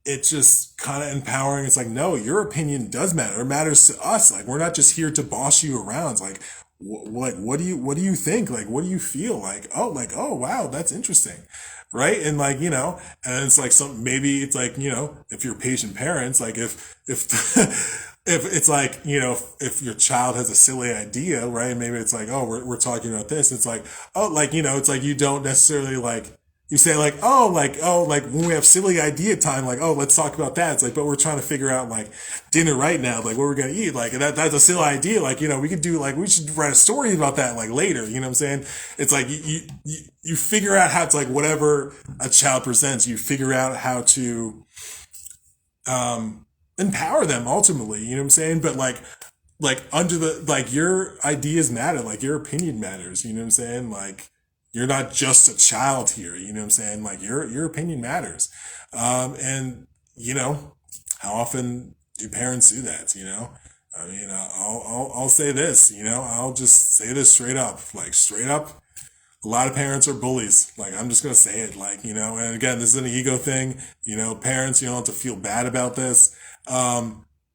it's just kind of empowering. It's like, no, your opinion does matter. It matters to us. Like, we're not just here to boss you around. It's like, what do you think? Like, what do you feel? Like, oh, wow, that's interesting. Right. And like, and it's like maybe it's like, if you're patient parents, like if, if it's like, if your child has a silly idea, right? Maybe it's like, oh, we're talking about this. It's like, oh, like, it's like, you don't necessarily like, you say like, like when we have silly idea time, like, oh, let's talk about that. It's like, but we're trying to figure out like dinner right now, like what we're going to eat. Like that's a silly idea. Like, we could do like, we should write a story about that like later. You know what I'm saying? It's like, you figure out how to, like, whatever a child presents, you figure out how to, empower them ultimately. You know what I'm saying? But like under the, like, your ideas matter, like your opinion matters. You know what I'm saying? Like, you're not just a child here. You know what I'm saying? Like, your opinion matters. And how often do parents do that? I mean, I'll say this, I'll just say this straight up, like straight up. A lot of parents are bullies. Like, I'm just going to say it, like, and again, this is an ego thing. Parents, you don't have to feel bad about this.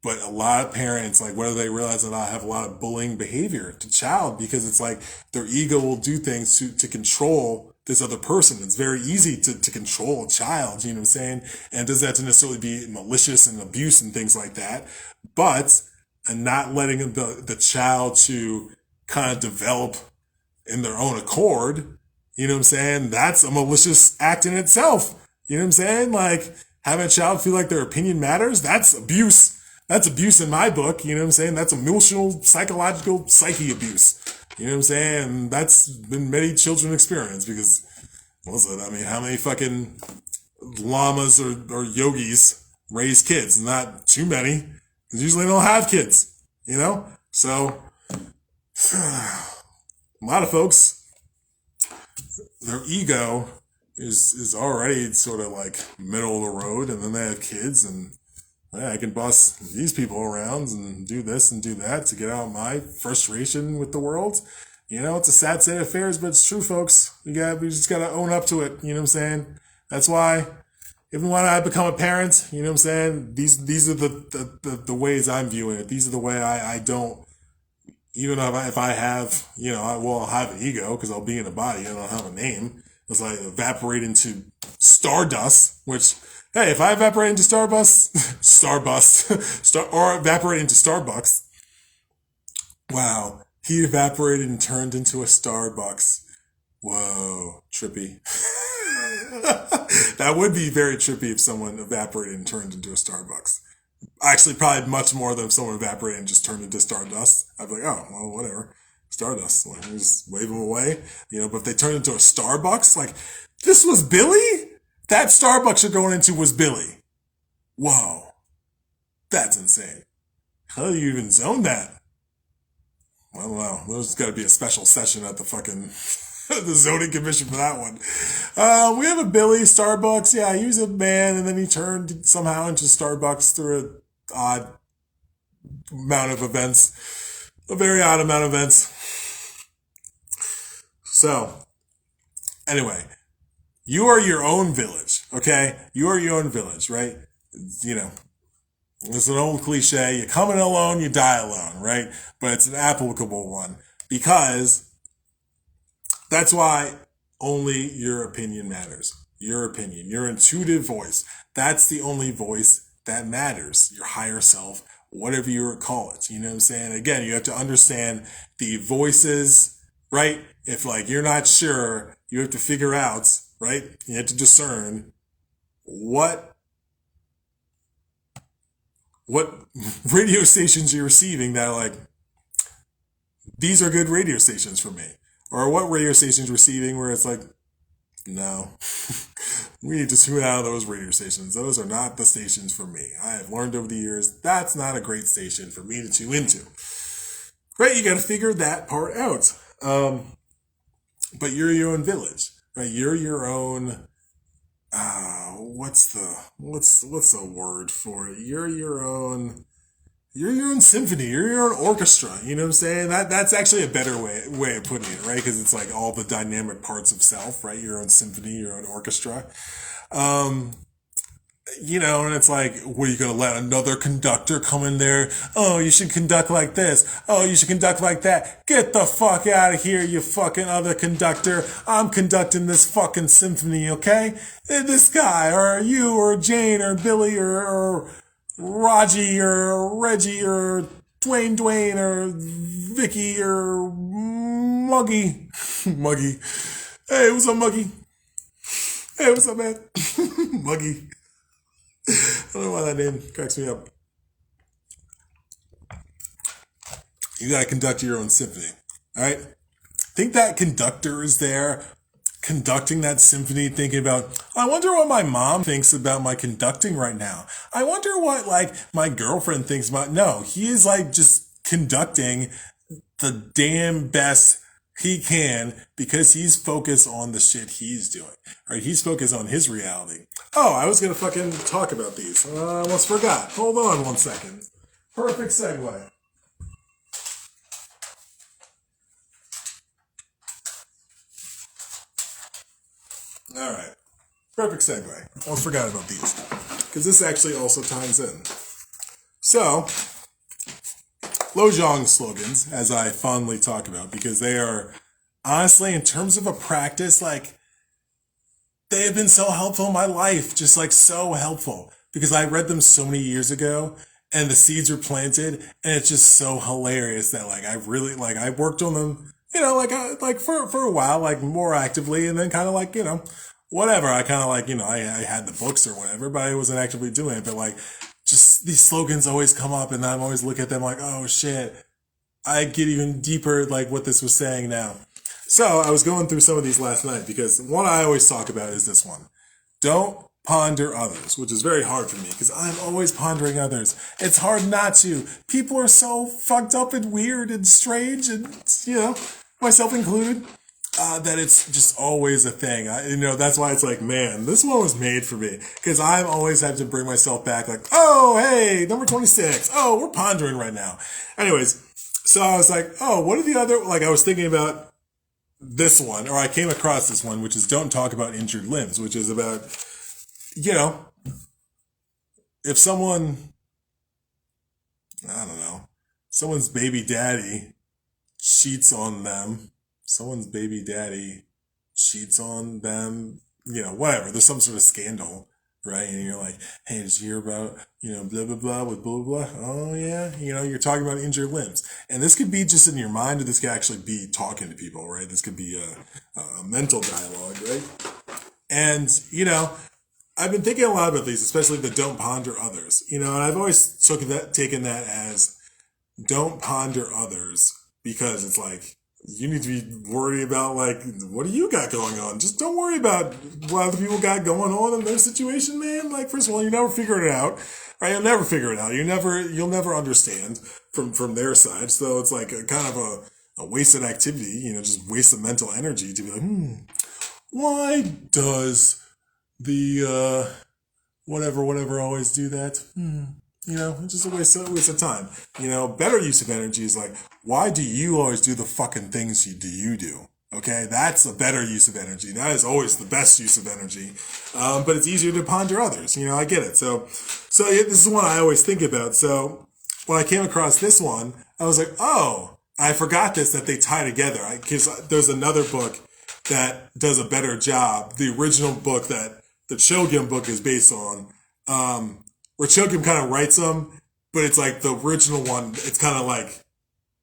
But a lot of parents, like, whether they realize it or not, have a lot of bullying behavior to child, because it's like their ego will do things to control this other person. It's very easy to control a child, you know what I'm saying? And it doesn't have to necessarily be malicious and abuse and things like that, but and not letting the child to kind of develop in their own accord, you know what I'm saying? That's a malicious act in itself. You know what I'm saying? Like, having a child feel like their opinion matters, that's abuse. That's abuse in my book, you know what I'm saying? That's emotional, psychological, psyche abuse. You know what I'm saying? And that's been many children experience, because, listen, I mean, how many fucking llamas or yogis raise kids? Not too many, because usually they don't have kids, So, a lot of folks, their ego is already sort of like middle of the road, and then they have kids, and I can boss these people around and do this and do that to get out my frustration with the world. It's a sad state of affairs, but it's true, folks. We just gotta own up to it. You know what I'm saying? That's why, even when I become a parent, you know what I'm saying? These are the ways I'm viewing it. These are the way I don't, even if I have, I'll have an ego, because I'll be in a body. I don't have a name. It's like evaporate into stardust, which, hey, if I evaporate into or evaporate into Starbucks, wow, he evaporated and turned into a Starbucks. Whoa, trippy. That would be very trippy if someone evaporated and turned into a Starbucks. Actually, probably much more than if someone evaporated and just turned into stardust. I'd be like, oh, well, whatever. Stardust. Like, just wave them away. But if they turned into a Starbucks, like, this was Billy? That Starbucks you're going into was Billy. Whoa. That's insane. How do you even zone that? I don't know. There's got to be a special session at the fucking the zoning commission for that one. We have a Billy Starbucks. Yeah, he was a man, and then he turned somehow into Starbucks through an odd amount of events. A very odd amount of events. So, anyway, you are your own village, okay? You are your own village, right? It's an old cliche. You come in alone, you die alone, right? But it's an applicable one, because that's why only your opinion matters. Your opinion, your intuitive voice. That's the only voice that matters. Your higher self, whatever you call it. You know what I'm saying? Again, you have to understand the voices, right? If like you're not sure, you have to figure out, right? You have to discern what radio stations you're receiving that are like, these are good radio stations for me. Or what radio stations you're receiving where it's like, no, we need to tune out of those radio stations. Those are not the stations for me. I have learned over the years, that's not a great station for me to tune into. Right, you got to figure that part out. But you're your own village, right? You're your own, what's the word for it? You're your own symphony. You're your own orchestra. You know what I'm saying? That's actually a better way of putting it, right? Because it's like all the dynamic parts of self, right? Your own symphony, your own orchestra. And it's like, what are you going to let another conductor come in there? Oh, you should conduct like this. Oh, you should conduct like that. Get the fuck out of here, you fucking other conductor. I'm conducting this fucking symphony, okay? This guy, or you, or Jane, or Billy, or Raji, or Reggie, or Dwayne, or Vicky, or Muggy. Muggy. Hey, what's up, Muggy? Hey, what's up, man? Muggy. I don't know why that name cracks me up. You gotta conduct your own symphony, all right? Think that conductor is there conducting that symphony, thinking about, I wonder what my mom thinks about my conducting right now. I wonder what, like, my girlfriend thinks about. No, he is, like, just conducting the damn best he can because he's focused on the shit he's doing, right? He's focused on his reality. Oh, I was going to fucking talk about these. I almost forgot. Hold on 1 second. Perfect segue. All right. Perfect segue. Almost forgot about these because this actually also ties in. So, Lojong slogans, as I fondly talk about, because they are, honestly, in terms of a practice, like, they have been so helpful in my life, just like so helpful, because I read them so many years ago and the seeds were planted, and it's just so hilarious that, like, I really, like, I worked on them, like for a while, like, more actively, and then kind of like, whatever, I kind of like, I had the books or whatever, but I wasn't actively doing it, but like, just these slogans always come up, and I'm always looking at them like, oh shit, I get even deeper like what this was saying now. So I was going through some of these last night because one I always talk about is this one. Don't ponder others, which is very hard for me because I'm always pondering others. It's hard not to. People are so fucked up and weird and strange and, myself included. That it's just always a thing. That's why it's like, man, this one was made for me. Because I always have to bring myself back like, oh, hey, number 26. Oh, we're pondering right now. Anyways, so I was like, oh, what are the other, like I was thinking about this one, or I came across this one, which is don't talk about injured limbs, which is about, if someone, I don't know, someone's baby daddy cheats on them, someone's baby daddy cheats on them, whatever. There's some sort of scandal, right? And you're like, hey, did you hear about, blah, blah, blah with blah, blah, blah? Oh, yeah. You're talking about injured limbs. And this could be just in your mind, or this could actually be talking to people, right? This could be a mental dialogue, right? And, I've been thinking a lot about these, especially the don't ponder others, and I've always taken that as don't ponder others because it's like, you need to be worried about, like, what do you got going on? Just don't worry about what other people got going on in their situation, man. Like, first of all, you never figure it out, right? You'll never figure it out. You'll never understand from their side. So it's like a kind of a wasted activity, just waste of mental energy to be like, why does the, whatever always do that? It's just a waste of time. Better use of energy is like, why do you always do the fucking things you do? Okay, that's a better use of energy. That is always the best use of energy. But it's easier to ponder others. I get it. So this is one I always think about. So when I came across this one, I was like, oh, I forgot that they tie together. Because there's another book that does a better job. The original book that the Chogyam book is based on, where Chogyam kind of writes them, but it's like the original one, it's kind of like,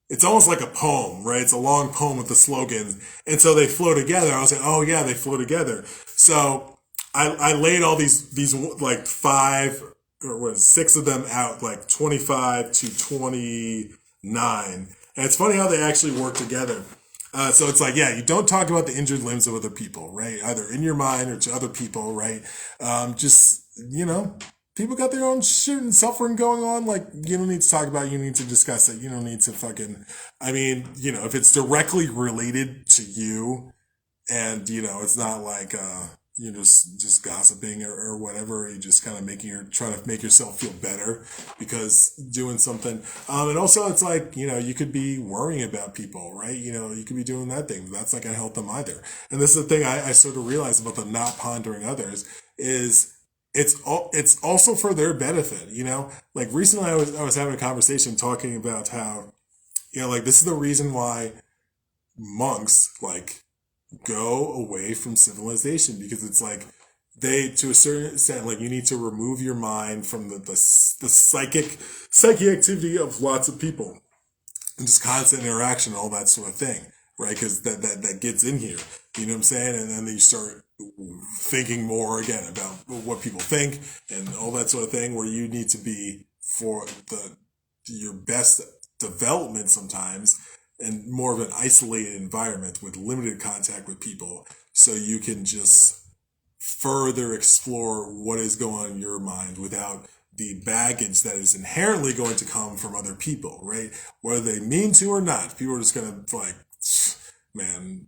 it's almost like a poem, right? It's a long poem with the slogans. And so they flow together. I was like, oh yeah, they flow together. So I laid all these like 5 or six of them out, like 25 to 29. And it's funny how they actually work together. So it's like, yeah, you don't talk about the injured limbs of other people, right? Either in your mind or to other people, right? People got their own shit and suffering going on. Like, you don't need to talk about it. You need to discuss it. You don't need to if it's directly related to you and, it's not like, just gossiping or whatever. You just kind of trying to make yourself feel better because doing something. And also it's like, you could be worrying about people, right? You could be doing that thing, but that's not going to help them either. And this is the thing I sort of realized about the not pondering others is, it's also for their benefit, like recently I was having a conversation talking about how, like this is the reason why monks like go away from civilization, because it's like they, to a certain extent, like you need to remove your mind from the psychic activity of lots of people and just constant interaction and all that sort of thing, right? Because that gets in here, you know what I'm saying? And then you start thinking more again about what people think and all that sort of thing, where you need to be for your best development sometimes and more of an isolated environment with limited contact with people, so you can just further explore what is going on in your mind without the baggage that is inherently going to come from other people, right? Whether they mean to or not, people are just gonna like, man.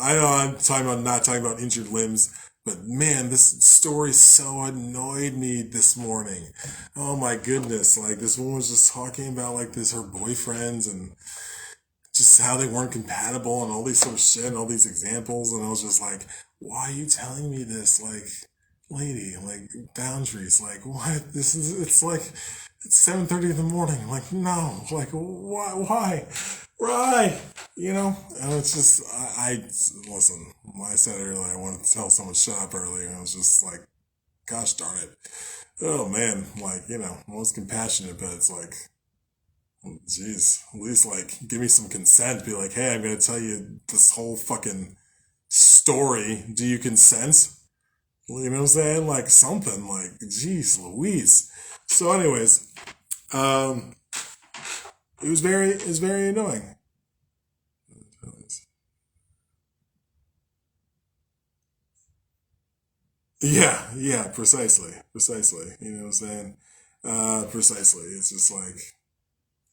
I know I'm talking about not talking about injured limbs, but man, this story so annoyed me this morning. Oh my goodness! Like this woman was just talking about like this her boyfriends and just how they weren't compatible and all these sort of shit and all these examples, and I was just like, why are you telling me this? Like, lady, like boundaries, like what? It's like it's 7:30 in the morning. Like, no, like why? And it's just I listen. When I said earlier I wanted to tell someone shut up earlier, and I was just like, gosh darn it. Oh man, like I was compassionate, but it's like, jeez, at least like give me some consent. Be like, hey, I'm gonna tell you this whole fucking story. Do you consent? You know what I'm saying? Like something. Like, jeez, Louise. So, anyways, um, it was very annoying. Yeah, precisely. You know what I'm saying? Precisely. It's just like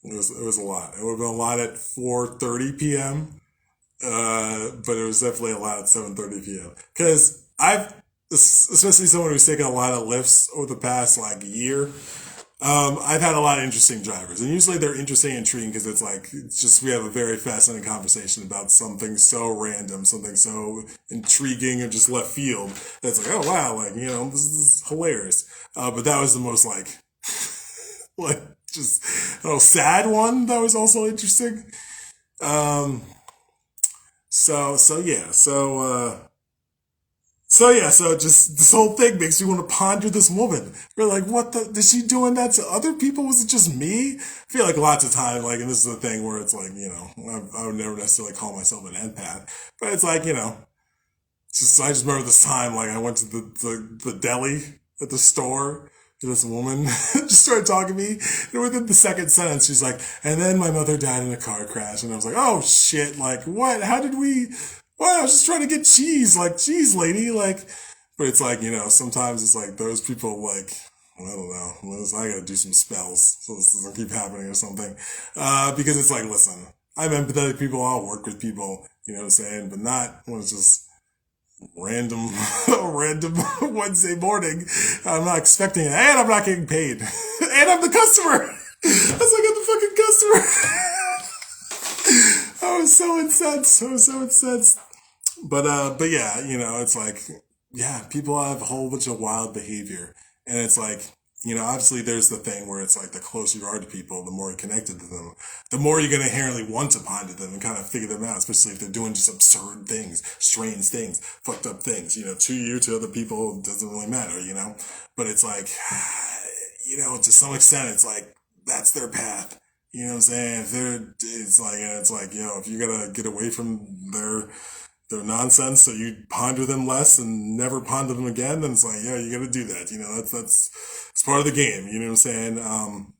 it was a lot. It would have been a lot at 4:30 p.m. But it was definitely a lot at 7:30 p.m. Because especially someone who's taken a lot of lifts over the past like year. I've had a lot of interesting drivers, and usually they're interesting and intriguing because it's just we have a very fascinating conversation about something so random, something so intriguing or just left field. That's like, oh wow, like this is hilarious. But that was the most like like just sad one that was also interesting. Um, so yeah, so just this whole thing makes me want to ponder this woman. We're like, what the? Is she doing that to other people? Was it just me? I feel like lots of time, like, and this is the thing where it's like, I would never necessarily call myself an empath, but it's like, I just remember this time, like, I went to the deli at the store. This woman just started talking to me, and within the second sentence, she's like, and then my mother died in a car crash. And I was like, oh shit, like, what? How did we? What? I was just trying to get cheese, like, cheese, lady, like, but it's like, sometimes it's like those people, like, I don't know, I gotta do some spells so this doesn't keep happening or something. Because it's like, listen, I'm empathetic people, I'll work with people, you know what I'm saying, but not when it's just random, random Wednesday morning. I'm not expecting it, and I'm not getting paid, and I'm the customer. I was like, I'm the fucking customer. I was so incensed. But yeah, it's like, yeah, people have a whole bunch of wild behavior, and it's like, obviously there's the thing where it's like the closer you are to people, the more you're connected to them, the more you're going to inherently want to ponder them and kind of figure them out, especially if they're doing just absurd things, strange things, fucked up things, to you, to other people, it doesn't really matter, but it's like, to some extent, it's like, that's their path. You know what I'm saying? It's like, if you gotta get away from their nonsense, so you ponder them less and never ponder them again, then it's like, yeah, you gotta do that. That's it's part of the game. You know what I'm saying?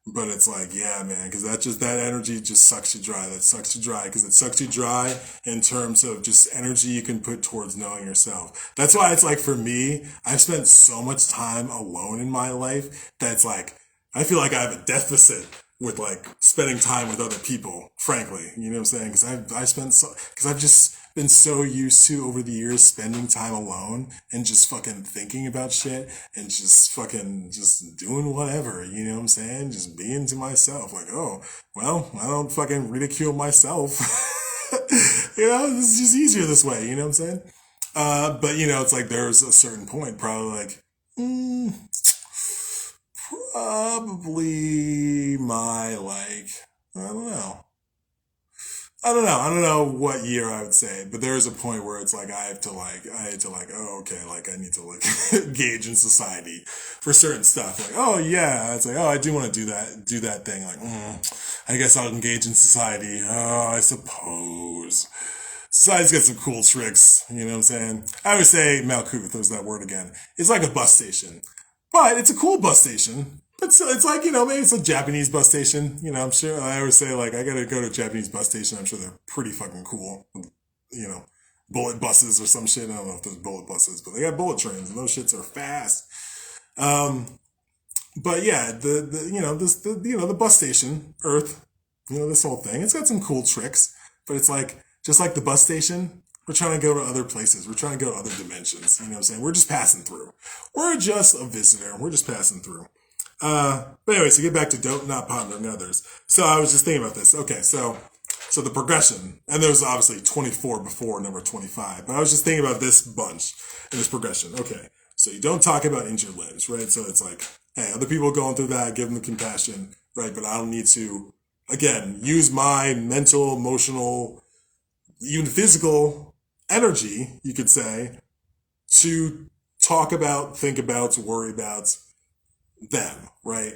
But it's like, yeah, man, because that energy just sucks you dry. That sucks you dry because it sucks you dry in terms of just energy you can put towards knowing yourself. That's why it's like, for me, I've spent so much time alone in my life that it's like, I feel like I have a deficit with like spending time with other people, frankly. You know what I'm saying? Because I've just been so used to over the years spending time alone and just fucking thinking about shit and just fucking just doing whatever, you know what I'm saying? Just being to myself, like, oh, well, I don't fucking ridicule myself. This is just easier this way, you know what I'm saying? But it's like there's a certain point, probably like Mm, probably my I don't know. I don't know what year I would say, but there is a point where it's like I had to oh, okay, I need to engage in society for certain stuff. Like, oh yeah, it's like, oh, I do want to do that thing. I guess I'll engage in society. Oh, I suppose. Society's got some cool tricks, you know what I'm saying? I would say Malkuth, there's that word again. It's like a bus station. But it's a cool bus station. But so it's like, maybe it's a Japanese bus station. I'm sure I always say I gotta go to a Japanese bus station. I'm sure they're pretty fucking cool. You know, bullet buses or some shit. I don't know if there's bullet buses, but they got bullet trains and those shits are fast. But yeah, the bus station, Earth, this whole thing, it's got some cool tricks, but it's just like the bus station, we're trying to go to other places. We're trying to go to other dimensions. You know what I'm saying? We're just passing through. We're just a visitor. We're just passing through. But anyway, so get back to not pondering others. So I was just thinking about this. Okay, so the progression, and there was obviously 24 before number 25, but I was just thinking about this bunch and this progression. Okay, so you don't talk about injured limbs, right? So it's like, hey, other people going through that, give them the compassion, right? But I don't need to, again, use my mental, emotional, even physical energy, you could say, to talk about, think about, to worry about them, right?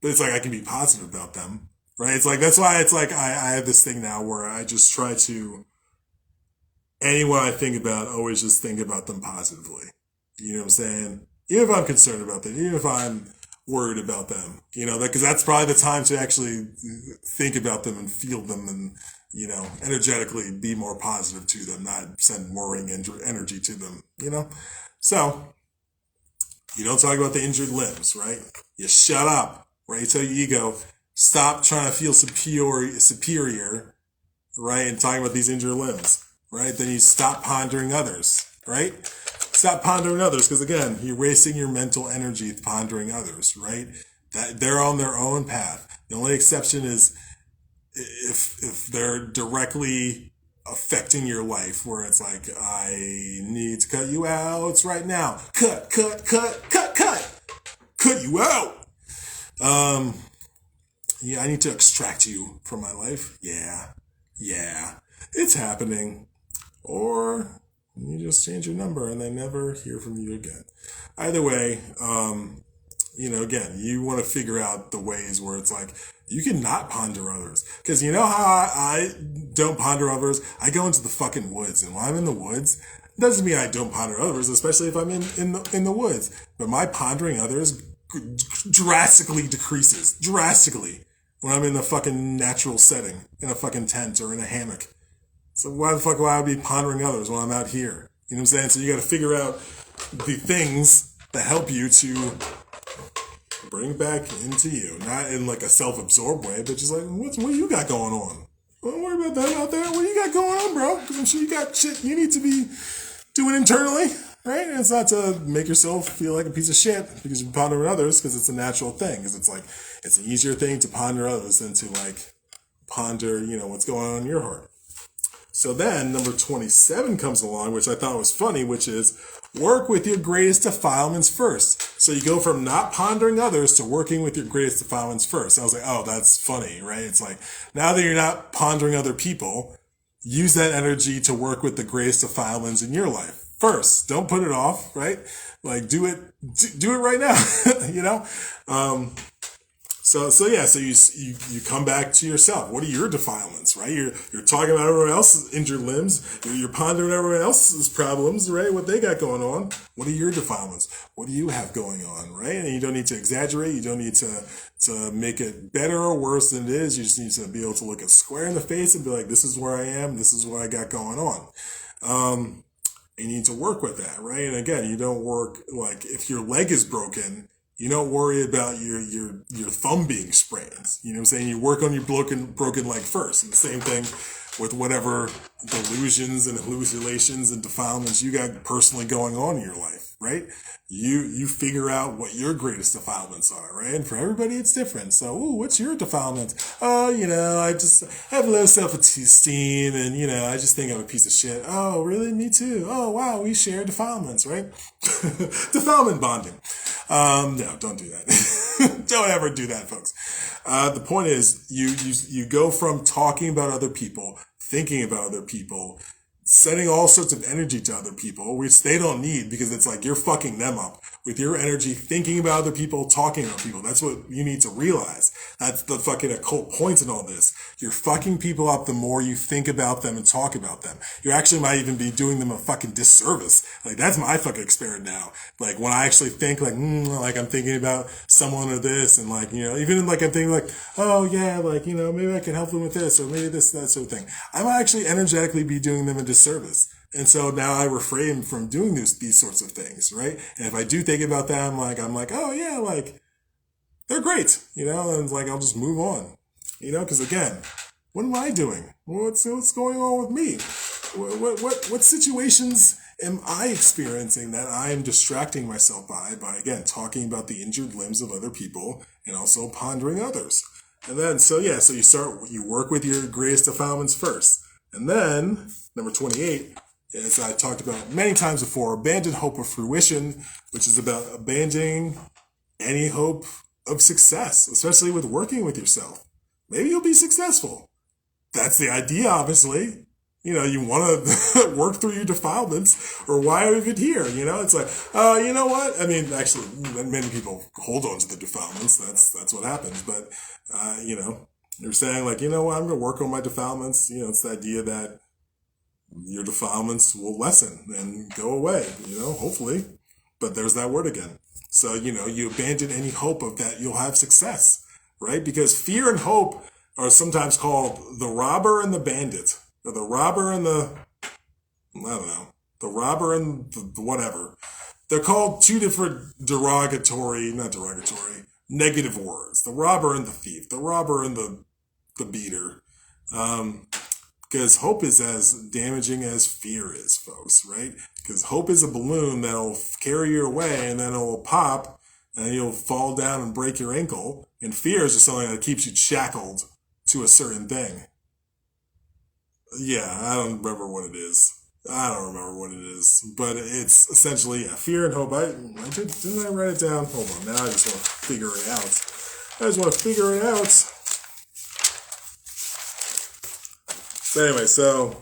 But it's like I can be positive about them, right? It's like that's why it's like I have this thing now where I just try to, anyone I think about, always just think about them positively. You know what I'm saying? Even if I'm concerned about them, even if I'm worried about them, because that's probably the time to actually think about them and feel them and, energetically be more positive to them, not send worrying energy to them, So, you don't talk about the injured limbs, right? You shut up, right? You tell your ego, stop trying to feel superior, right? And talking about these injured limbs, right? Then you stop pondering others, right? Stop pondering others, because again, you're wasting your mental energy pondering others, right? That they're on their own path. The only exception is if they're directly affecting your life, where it's like, I need to cut you out right now. Cut you out. Yeah, I need to extract you from my life. Yeah, it's happening. Or you just change your number and they never hear from you again. Either way, again, you want to figure out the ways where it's like, you can not ponder others. Because you know how I don't ponder others? I go into the fucking woods. And when I'm in the woods, it doesn't mean I don't ponder others, especially if I'm in the woods. But my pondering others drastically decreases. Drastically. When I'm in a fucking natural setting. In a fucking tent or in a hammock. So why the fuck would I be pondering others when I'm out here? You know what I'm saying? So you got to figure out the things that help you to bring back into you. Not in like a self-absorbed way, but just like, what you got going on? Don't worry about that out there. What you got going on, bro? Because I'm sure you got shit you need to be doing internally, right? And it's not to make yourself feel like a piece of shit because you're pondering others, because it's a natural thing. Because it's like, it's an easier thing to ponder others than to ponder, what's going on in your heart. So then number 27 comes along, which I thought was funny, which is work with your greatest defilements first. So you go from not pondering others to working with your greatest defilements first. I was like, oh, that's funny, right? It's like, now that you're not pondering other people, use that energy to work with the greatest defilements in your life first. Don't put it off, right? Like, do it right now, So you come back to yourself. What are your defilements, right? You're talking about everyone else's injured limbs. You're pondering everyone else's problems, right? What they got going on. What are your defilements? What do you have going on, right? And you don't need to exaggerate. You don't need to make it better or worse than it is. You just need to be able to look it square in the face and be like, this is where I am. This is what I got going on. You need to work with that, right? And again, you don't work, like, if your leg is broken, you don't worry about your thumb being sprained. You know what I'm saying? You work on your broken leg first. And the same thing with whatever delusions and hallucinations and defilements you got personally going on in your life, right? You figure out what your greatest defilements are, right? And for everybody, it's different. So, what's your defilement? Oh, I have low self-esteem, and I just think I'm a piece of shit. Oh, really? Me too. Oh, wow, we share defilements, right? Defilement bonding. No, don't do that. Don't ever do that, folks. The point is, you go from talking about other people, thinking about other people, sending all sorts of energy to other people, which they don't need, because it's like you're fucking them up with your energy, thinking about other people, talking about people. That's what you need to realize. That's the fucking occult point in all this. You're fucking people up the more you think about them and talk about them. You actually might even be doing them a fucking disservice. Like, that's my fucking experience now. Like, when I actually think like I'm thinking about someone or this, and like, even like I'm thinking like, oh yeah, like, maybe I can help them with this, or maybe this, that sort of thing. I might actually energetically be doing them a disservice. And so now I refrain from doing these sorts of things, right? And if I do think about them, like, I'm like, oh yeah, like, they're great, and like, I'll just move on, because again, what am I doing? What's going on with me? What situations am I experiencing that I am distracting myself by again, talking about the injured limbs of other people and also pondering others? And then, so you work with your greatest defilements first. And then, number 28, as I talked about many times before, abandon hope of fruition, which is about abandoning any hope of success, especially with working with yourself. Maybe you'll be successful. That's the idea, obviously. You want to work through your defilements, or why are we even here? It's like, you know what? I mean, actually, many people hold on to the defilements. That's what happens. But, you're saying like, what? I'm going to work on my defilements. It's the idea that your defilements will lessen and go away, hopefully. But there's that word again. So, you abandon any hope of that you'll have success, right? Because fear and hope are sometimes called the robber and the bandit, or the robber and the robber and the whatever. They're called two different negative words. The robber and the thief, the robber and the beater. Because hope is as damaging as fear is, folks, right? Because hope is a balloon that'll carry you away, and then it'll pop, and you'll fall down and break your ankle. And fear is just something that keeps you shackled to a certain thing. Yeah, I don't remember what it is. But it's essentially, fear and hope. Didn't I write it down? Hold on, now I just want to figure it out. So anyway, so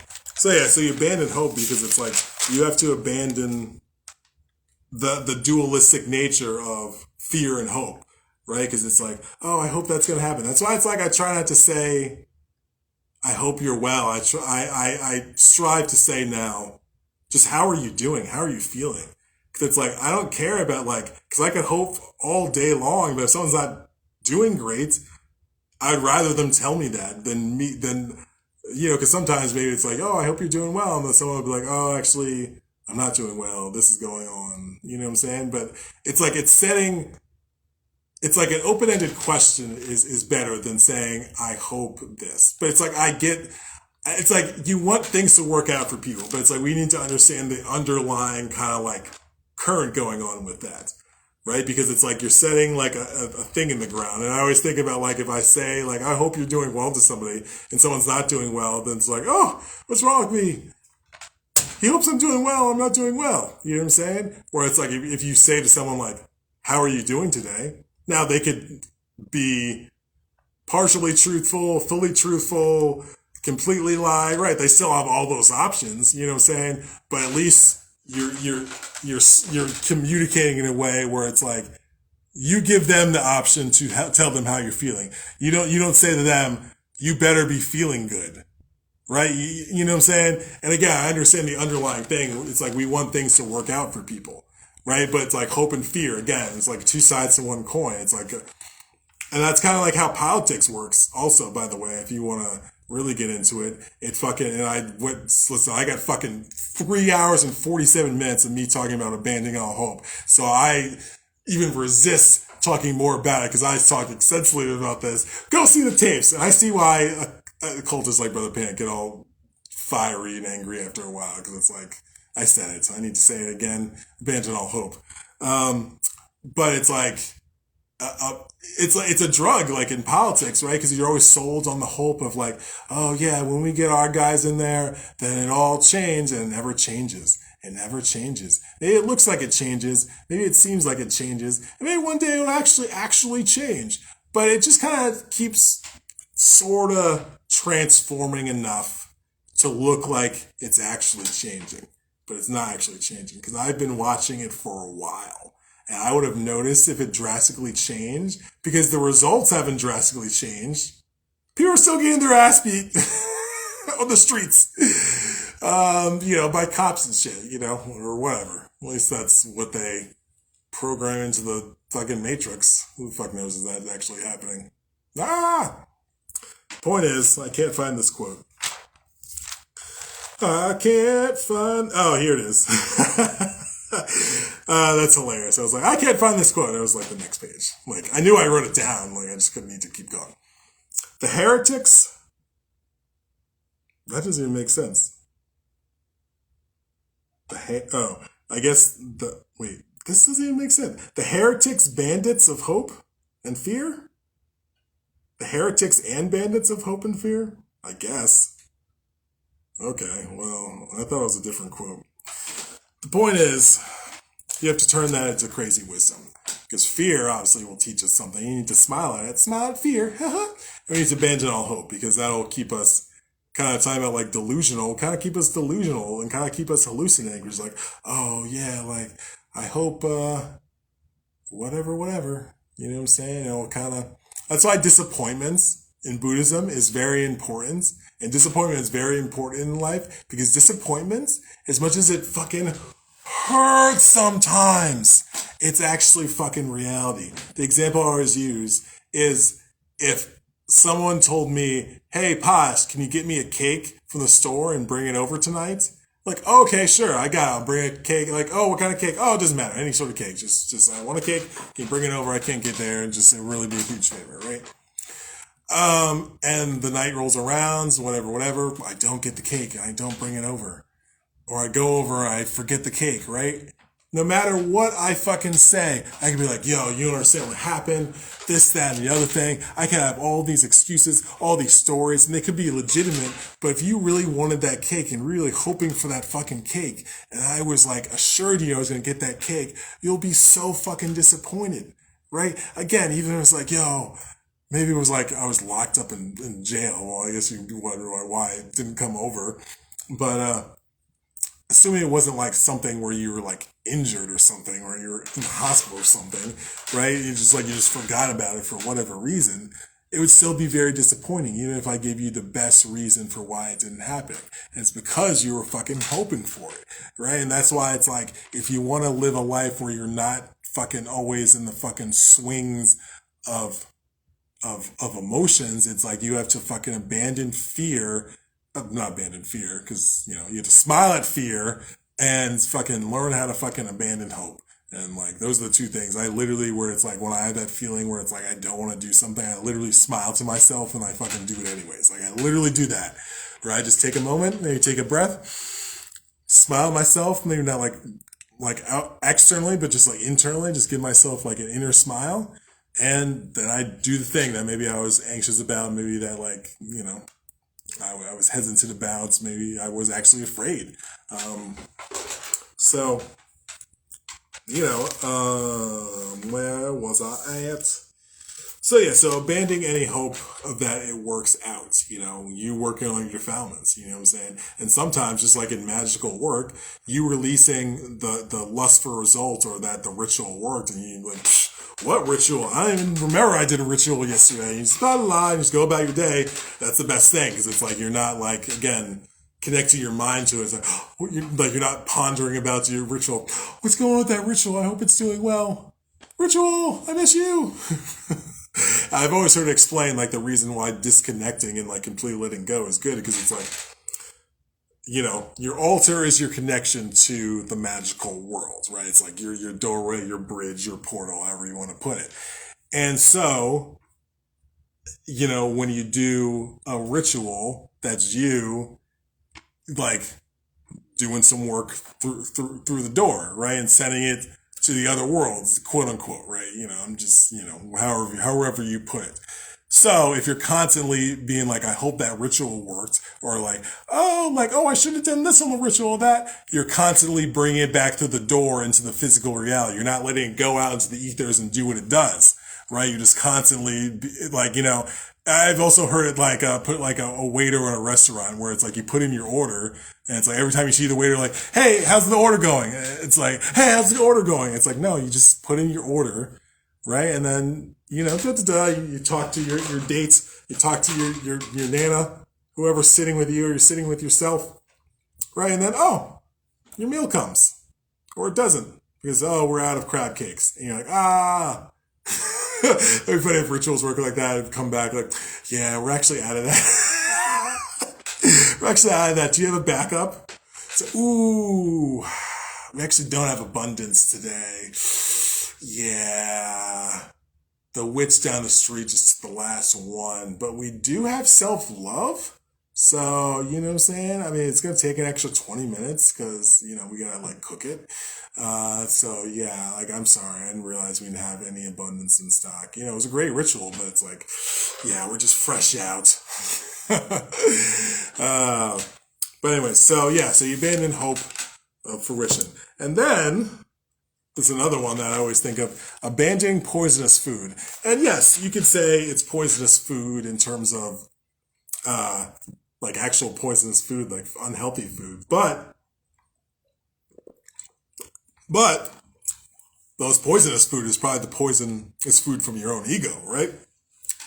you abandon hope because it's like you have to abandon the dualistic nature of fear and hope, right? Because it's like, oh, I hope that's going to happen. That's why it's like I try not to say, I hope you're well. I strive to say now, just how are you doing? How are you feeling? Because it's like, I don't care about because I could hope all day long, but if someone's not doing great, I'd rather them tell me that than because sometimes maybe it's like, oh, I hope you're doing well. And then someone will be like, oh, actually, I'm not doing well. This is going on. You know what I'm saying? But it's like it's like an open-ended question is better than saying, I hope this. But it's like, it's like you want things to work out for people, but it's like we need to understand the underlying kind of like current going on with that. Right? Because it's like you're setting like a thing in the ground. And I always think about like if I say like, I hope you're doing well to somebody and someone's not doing well, then it's like, oh, what's wrong with me? He hopes I'm doing well. I'm not doing well. You know what I'm saying? Or it's like if you say to someone like, how are you doing today? Now they could be partially truthful, fully truthful, completely lie. Right? They still have all those options. You know what I'm saying? But at least you're communicating in a way where it's like you give them the option to tell them how you're feeling. You don't say to them, you better be feeling good, right? You know what I'm saying? And again, I understand the underlying thing. It's like we want things to work out for people, right? But it's like hope and fear. Again, it's like two sides to one coin. It's like, and that's kind of like how politics works. Also, by the way, if you want to really get into it, I got fucking 3 hours and 47 minutes of me talking about abandoning all hope. So I even resist talking more about it because I talked extensively about this. Go see the tapes. And I see why cultists like Brother Pan get all fiery and angry after a while because it's like, I said it, so I need to say it again. Abandon all hope. But it's like, it's a drug like in politics, right? Because you're always sold on the hope of like, oh yeah, when we get our guys in there, then it all changes, and it never changes. It never changes. Maybe it looks like it changes. Maybe it seems like it changes. And maybe one day it'll actually change. But it just kind of keeps sort of transforming enough to look like it's actually changing. But it's not actually changing because I've been watching it for a while. And I would have noticed if it drastically changed because the results haven't drastically changed. People are still getting their ass beat on the streets, by cops and shit, or whatever. At least that's what they program into the fucking Matrix. Who the fuck knows is that actually happening? Point is, I can't find this quote. I can't find... Oh, here it is. That's hilarious. I was like, I can't find this quote. It was like the next page. Like, I knew I wrote it down. Like, I just couldn't need to keep going. The heretics... That doesn't even make sense. I guess Wait, this doesn't even make sense. The heretics, bandits of hope and fear? The heretics and bandits of hope and fear? I guess. Okay, well, I thought it was a different quote. The point is, you have to turn that into crazy wisdom. Because fear, obviously, will teach us something. You need to smile at it. Smile at fear. We need to abandon all hope, because that'll keep us kind of talking about, like, delusional. Kind of keep us delusional and kind of keep us hallucinating. It's like, oh, yeah, like, I hope, whatever. You know what I'm saying? It'll kind of... That's why disappointments in Buddhism is very important. And disappointment is very important in life because disappointments, as much as it fucking hurts sometimes, it's actually fucking reality. The example I always use is if someone told me, hey, Posh, can you get me a cake from the store and bring it over tonight? Like, oh, okay, sure, I got it. I'll bring a cake. Like, oh, what kind of cake? Oh, it doesn't matter. Any sort of cake. Just I want a cake. Can you bring it over? I can't get there. And just, it'll really be a huge favor, right? And the night rolls around, whatever. I don't get the cake and I don't bring it over. Or I go over, I forget the cake, right? No matter what I fucking say, I can be like, yo, you don't understand what happened, this, that, and the other thing. I can have all these excuses, all these stories, and they could be legitimate, but if you really wanted that cake and really hoping for that fucking cake, and I was like assured you I was going to get that cake, you'll be so fucking disappointed, right? Again, even if it's like, yo, maybe it was like I was locked up in jail. Well, I guess you'd be wondering why it didn't come over. But assuming it wasn't like something where you were like injured or something, or you're in the hospital or something, right? You just forgot about it for whatever reason. It would still be very disappointing, even if I gave you the best reason for why it didn't happen. And it's because you were fucking hoping for it, right? And that's why it's like, if you want to live a life where you're not fucking always in the fucking swings of emotions, it's like you have to fucking abandon fear, not abandon fear, because, you have to smile at fear and fucking learn how to fucking abandon hope. And like, those are the two things. I literally, where it's like, when I have that feeling where it's like, I don't want to do something, I literally smile to myself and I fucking do it anyways. Like, I literally do that, where I just take a moment, maybe take a breath, smile at myself, maybe not like out externally, but just like internally, just give myself like an inner smile. And then I do the thing that maybe I was anxious about, maybe that like, I was hesitant about, maybe I was actually afraid. Where was I at? So abandoning any hope of that it works out, you working on your defilements, you know what I'm saying? And sometimes, just like in magical work, you releasing the lust for result, or that the ritual worked, and you like, what ritual? I don't even remember I did a ritual yesterday. You just you just go about your day. That's the best thing, because it's like you're not like, again, connecting your mind to it. It's like, you're not pondering about your ritual. What's going on with that ritual? I hope it's doing well. Ritual, I miss you. I've always heard it explained, like, the reason why disconnecting and like completely letting go is good, because it's like, your altar is your connection to the magical world, right? It's like your doorway, your bridge, your portal, however you want to put it. And so, when you do a ritual, that's you like doing some work through the door, right? And sending it to the other worlds, quote unquote, right? I'm just, however you put it. So if you're constantly being like, I hope that ritual worked, or oh, I should have done this on the ritual or that, you're constantly bringing it back through the door into the physical reality. You're not letting it go out into the ethers and do what it does, right? You're just constantly I've also heard it put like a waiter in a restaurant where it's like you put in your order and it's like every time you see the waiter like, hey, how's the order going? It's like, hey, how's the order going? It's like, no, you just put in your order, right? And then, you talk to your dates, you talk to your nana, whoever's sitting with you, or you're sitting with yourself, right? And then, oh, your meal comes. Or it doesn't. Because, oh, we're out of crab cakes. And you're like, ah. Every funny if rituals work like that, it'd come back like, yeah, we're actually out of that. We're actually out of that. Do you have a backup? So, ooh, we actually don't have abundance today. Yeah. The witch down the street just the last one. But we do have self-love. So, you know what I'm saying? I mean, it's going to take an extra 20 minutes because, we got to cook it. So yeah, I'm sorry. I didn't realize we didn't have any abundance in stock. It was a great ritual, but it's like, yeah, we're just fresh out. But anyway, so you abandon hope of fruition. And then there's another one that I always think of, abandoning poisonous food. And yes, you could say it's poisonous food in terms of, actual poisonous food, like unhealthy food. But those poisonous food is probably the poisonous food from your own ego, right?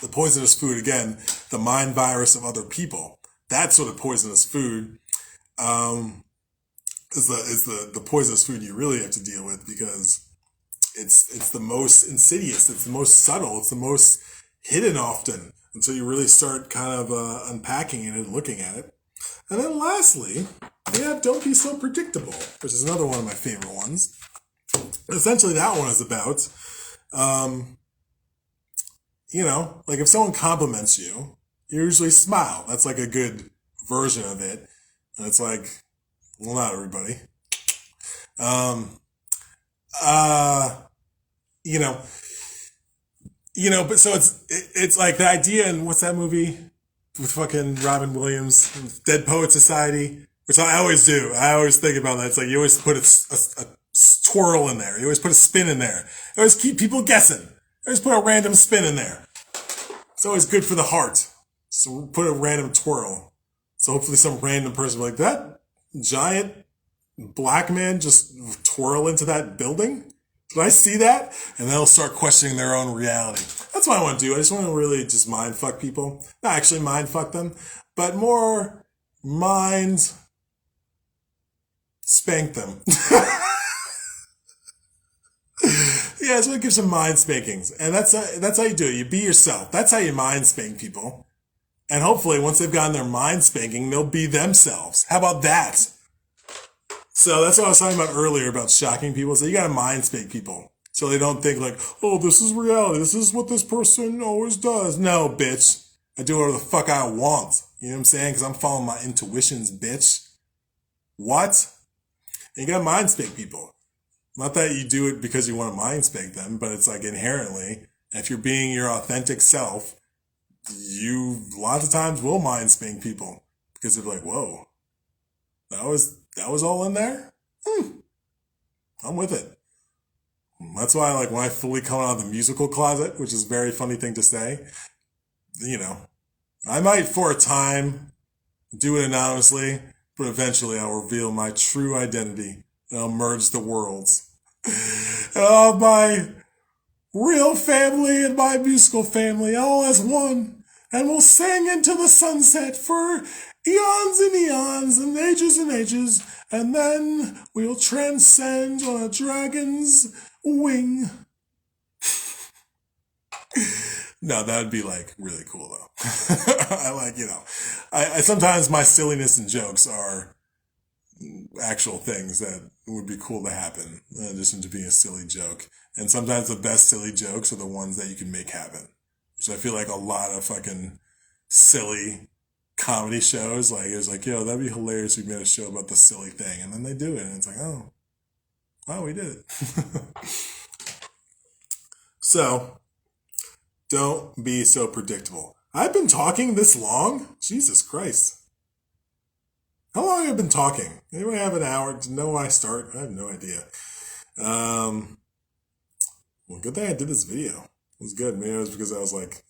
The poisonous food, again, the mind virus of other people. That sort of poisonous food is the poisonous food you really have to deal with because it's the most insidious, it's the most subtle, it's the most hidden often until you really start kind of unpacking it and looking at it. And then lastly, don't be so predictable, which is another one of my favorite ones. Essentially, that one is about, if someone compliments you, you usually smile. That's like a good version of it. And it's like, well, not everybody. But so it's like the idea, and what's that movie with fucking Robin Williams, Dead Poet Society, which I always do. I always think about that. It's like you always put a twirl in there. You always put a spin in there. You always keep people guessing. You always put a random spin in there. It's always good for the heart. So we'll put a random twirl. So hopefully some random person will be like, that giant black man just twirl into that building? Did I see that? And they'll start questioning their own reality. That's what I want to do. I just want to really just mind fuck people. Not actually mind fuck them, but more mind spank them. Yeah, it's going to give some mind spankings. And that's how you do it. You be yourself. That's how you mind spank people. And hopefully once they've gotten their mind spanking, they'll be themselves. How about that? So that's what I was talking about earlier about shocking people. So you got to mind spank people. So they don't think like, oh, this is reality. This is what this person always does. No, bitch. I do whatever the fuck I want. You know what I'm saying? Because I'm following my intuitions, bitch. What? And you got to mind spank people. Not that you do it because you want to mind spank them, but it's like inherently, if you're being your authentic self, you lots of times will mind spank people because they're like, whoa, that was all in there? I'm with it. That's why when I fully come out of the musical closet, which is a very funny thing to say, I might for a time do it anonymously, but eventually I'll reveal my true identity and I'll merge the worlds. And my real family and my musical family all as one. And we'll sing into the sunset for eons and eons and ages, and then we'll transcend on a dragon's wing. No, that would be really cool though. I sometimes my silliness and jokes are actual things that would be cool to happen in addition to being a silly joke. And sometimes the best silly jokes are the ones that you can make happen, which I feel like a lot of fucking silly comedy shows. Like, it was like, yo, that'd be hilarious if we made a show about this silly thing. And then they do it, and it's like, oh, wow, we did it. So, don't be so predictable. I've been talking this long? Jesus Christ. How long have I been talking? Anybody have an hour to know when I start? I have no idea. Well, good thing I did this video. It was good. Maybe it was because I was like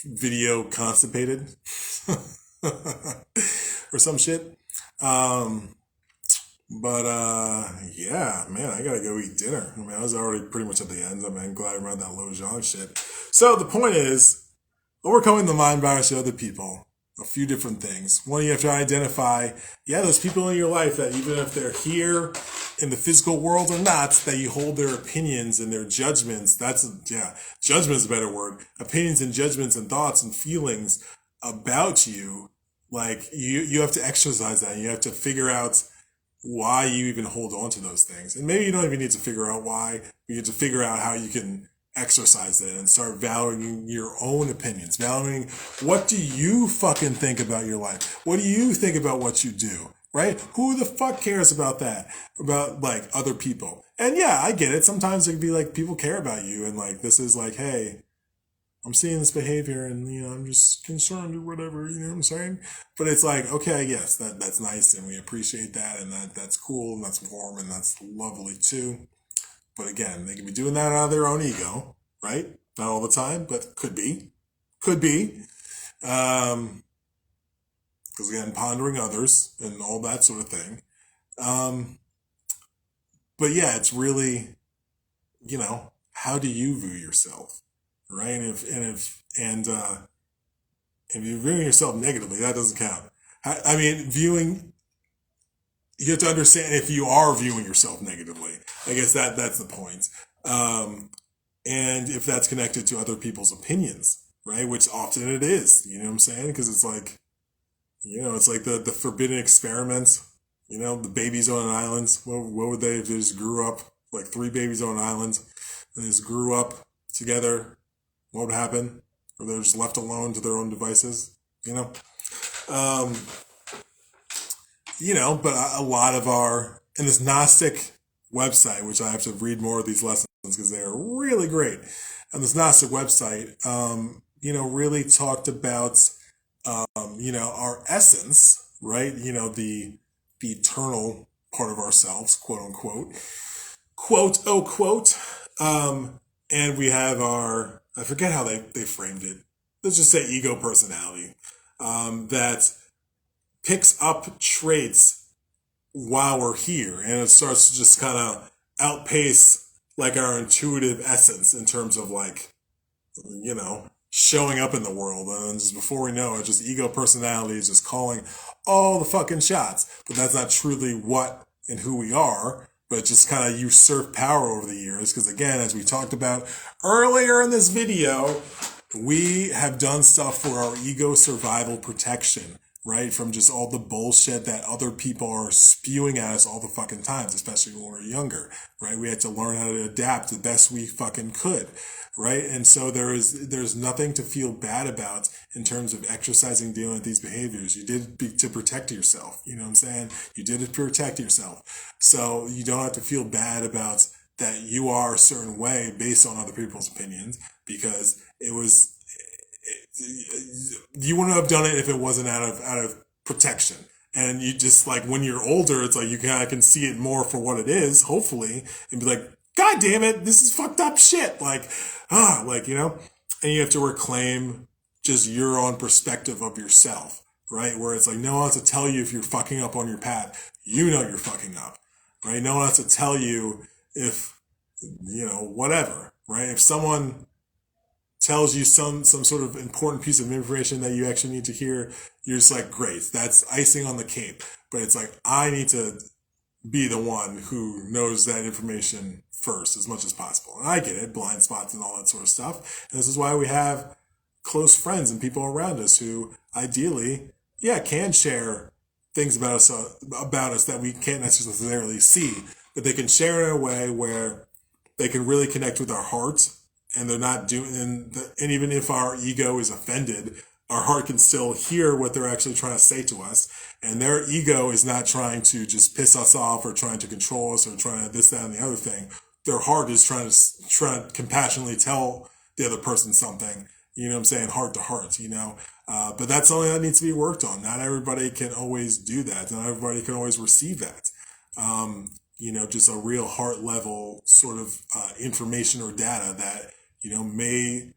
video constipated or some shit. Yeah, man, I gotta go eat dinner. I mean, I was already pretty much at the end. I mean, I'm glad I read that Low Zhang shit. So the point is, overcoming the mind bias of other people. A few different things. One, you have to identify, those people in your life that even if they're here in the physical world or not, that you hold their opinions and their judgments. Judgment is a better word. Opinions and judgments and thoughts and feelings about you. Like, you have to exercise that. You have to figure out why you even hold on to those things. And maybe you don't even need to figure out why. You need to figure out how you can exercise it and start valuing your own opinions, valuing what do you fucking think about your life? What do you think about what you do? Right? Who the fuck cares about that? About like other people? And yeah, I get it. Sometimes it can be like people care about you and like this is like, hey, I'm seeing this behavior and I'm just concerned or whatever, you know what I'm saying? But it's like, okay, yes, that's nice and we appreciate that and that's cool and that's warm and that's lovely too. But again, they can be doing that out of their own ego, right? Not all the time, but could be. Because again, pondering others and all that sort of thing. But yeah, it's really, how do you view yourself, right? And if you're viewing yourself negatively, that doesn't count. I mean, you have to understand if you are viewing yourself negatively. I guess that's the point. And if that's connected to other people's opinions, right? Which often it is, you know what I'm saying? Because it's like, it's like the forbidden experiment, the babies on an island. What would they if they just grew up, like 3 babies on an island, and they just grew up together? What would happen? Or they're just left alone to their own devices, but a lot of in this Gnostic website, which I have to read more of these lessons because they are really great. And this Gnostic website, really talked about, our essence, right? The eternal part of ourselves, quote unquote, quote. And we have I forget how they framed it. Let's just say ego personality, that picks up traits while we're here, and it starts to just kind of outpace like our intuitive essence in terms of like, showing up in the world. And then just before we know it, just ego personality is just calling all the fucking shots. But that's not truly what and who we are, but just kind of usurp power over the years. Because again, as we talked about earlier in this video, we have done stuff for our ego survival protection, right? From just all the bullshit that other people are spewing at us all the fucking times, especially when we're younger, right? We had to learn how to adapt the best we fucking could, right? And so there's nothing to feel bad about in terms of exercising, dealing with these behaviors. You did it to protect yourself, you know what I'm saying? You did it to protect yourself. So you don't have to feel bad about that you are a certain way based on other people's opinions, because you wouldn't have done it if it wasn't out of protection. And you just like, when you're older, it's like you kind of can see it more for what it is, hopefully, and be like, God damn it, this is fucked up shit. And you have to reclaim just your own perspective of yourself, right? Where it's like, no one has to tell you if you're fucking up on your path. You know you're fucking up, right? No one has to tell you if, whatever, right? If someone tells you some sort of important piece of information that you actually need to hear, you're just like, great, that's icing on the cake. But it's like, I need to be the one who knows that information first as much as possible. And I get it, blind spots and all that sort of stuff. And this is why we have close friends and people around us who ideally, can share things about us that we can't necessarily see, but they can share in a way where they can really connect with our hearts. And they're not doing, and even if our ego is offended our heart can still hear what they're actually trying to say to us. And their ego is not trying to just piss us off or trying to control us or trying to this, that, and the other thing. Their heart is trying to compassionately tell the other person something, you know what I'm saying, heart to heart, you know. But that's something that needs to be worked on. Not everybody can always do that. Not everybody can always receive that. You know, just a real heart level sort of information or data that, you know, may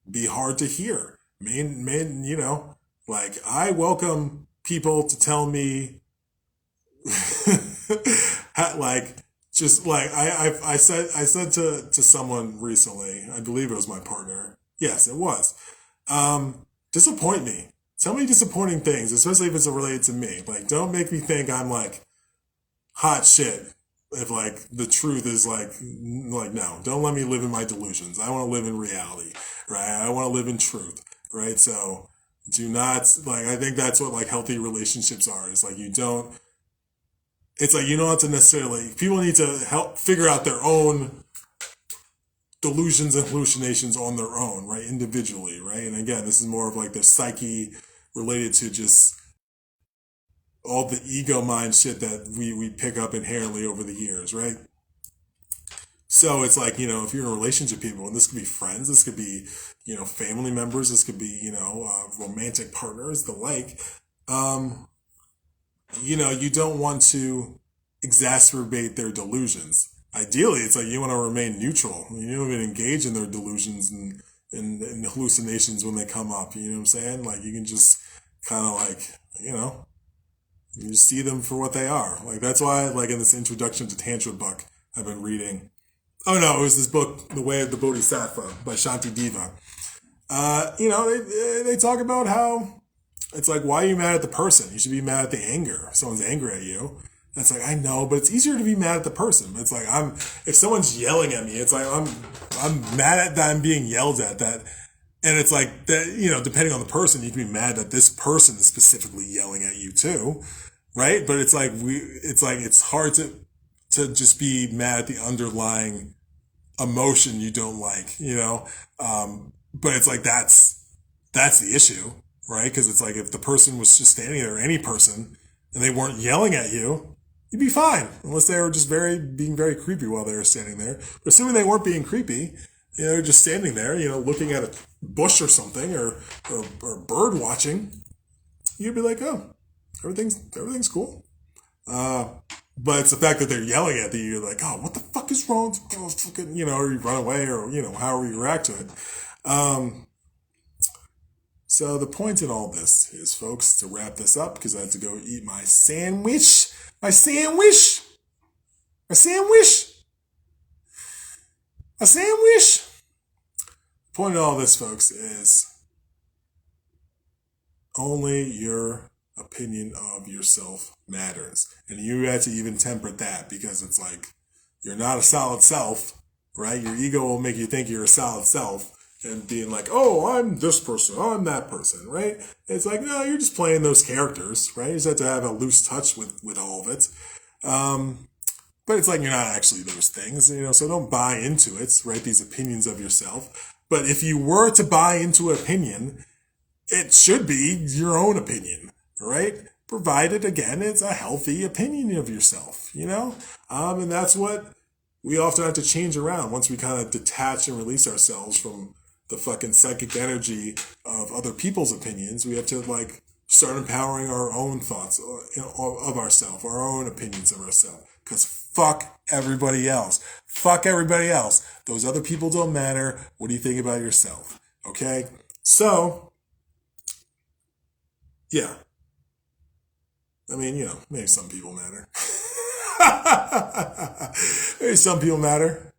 be hard to hear. You know, like I welcome people to tell me, like, just like I said to someone recently, I believe it was my partner. Yes, it was. Disappoint me. Tell me disappointing things, especially if it's related to me. Like, don't make me think I'm like hot shit. If like the truth is like no, don't let me live in my delusions. I want to live in reality, right? I want to live in truth, right? So do not like. I think that's what like healthy relationships are. It's like you don't. It's like you don't have to necessarily. People need to help figure out their own delusions and hallucinations on their own, right? Individually, right? And again, this is more of like their psyche related to just all the ego mind shit that we pick up inherently over the years, right? So it's like, you know, if you're in a relationship with people, and this could be friends, this could be, you know, family members, this could be, you know, romantic partners, the like, you know, you don't want to exacerbate their delusions. Ideally, it's like you want to remain neutral. You don't even engage in their delusions and hallucinations when they come up. You know what I'm saying? Like you can just kind of like, you know, you just see them for what they are. Like that's why, like in this introduction to Tantra book I've been reading. Oh no, it was this book, The Way of the Bodhisattva by Shanti Deva. You know, they talk about how it's like, why are you mad at the person? You should be mad at the anger. If someone's angry at you. And it's like, I know, but it's easier to be mad at the person. It's like if someone's yelling at me, it's like I'm mad at that I'm being yelled at that. And it's like that, you know, depending on the person, you can be mad that this person is specifically yelling at you too. Right? But it's like it's hard to just be mad at the underlying emotion you don't like, you know? But it's like that's the issue, right? Because it's like if the person was just standing there, any person, and they weren't yelling at you, you'd be fine, unless they were just being very creepy while they were standing there. But assuming they weren't being creepy, you know, they're just standing there, you know, looking at a bush or something, or bird watching, you'd be like, oh, everything's cool. But it's the fact that they're yelling at you, you're like, oh, what the fuck is wrong? You know, or you run away, or, you know, however you react to it. So the point in all this is, folks, to wrap this up, because I have to go eat my sandwich. My sandwich. My sandwich. A sandwich. The point in all this, folks, is only your opinion of yourself matters. And you have to even temper that, because it's like, you're not a solid self, right? Your ego will make you think you're a solid self and being like, oh, I'm this person, oh, I'm that person, right? It's like, no, you're just playing those characters, right? You just have to have a loose touch with all of it. But it's like, you're not actually those things, you know, so don't buy into it, right? These opinions of yourself. But if you were to buy into an opinion, it should be your own opinion, right? Provided, again, it's a healthy opinion of yourself, you know? And that's what we often have to change around once we kind of detach and release ourselves from the fucking psychic energy of other people's opinions. We have to, like, start empowering our own thoughts of ourselves, our own opinions of ourselves. Because fuck everybody else. Fuck everybody else. Those other people don't matter. What do you think about yourself? Okay? So, yeah. I mean, you know, maybe some people matter. Maybe some people matter.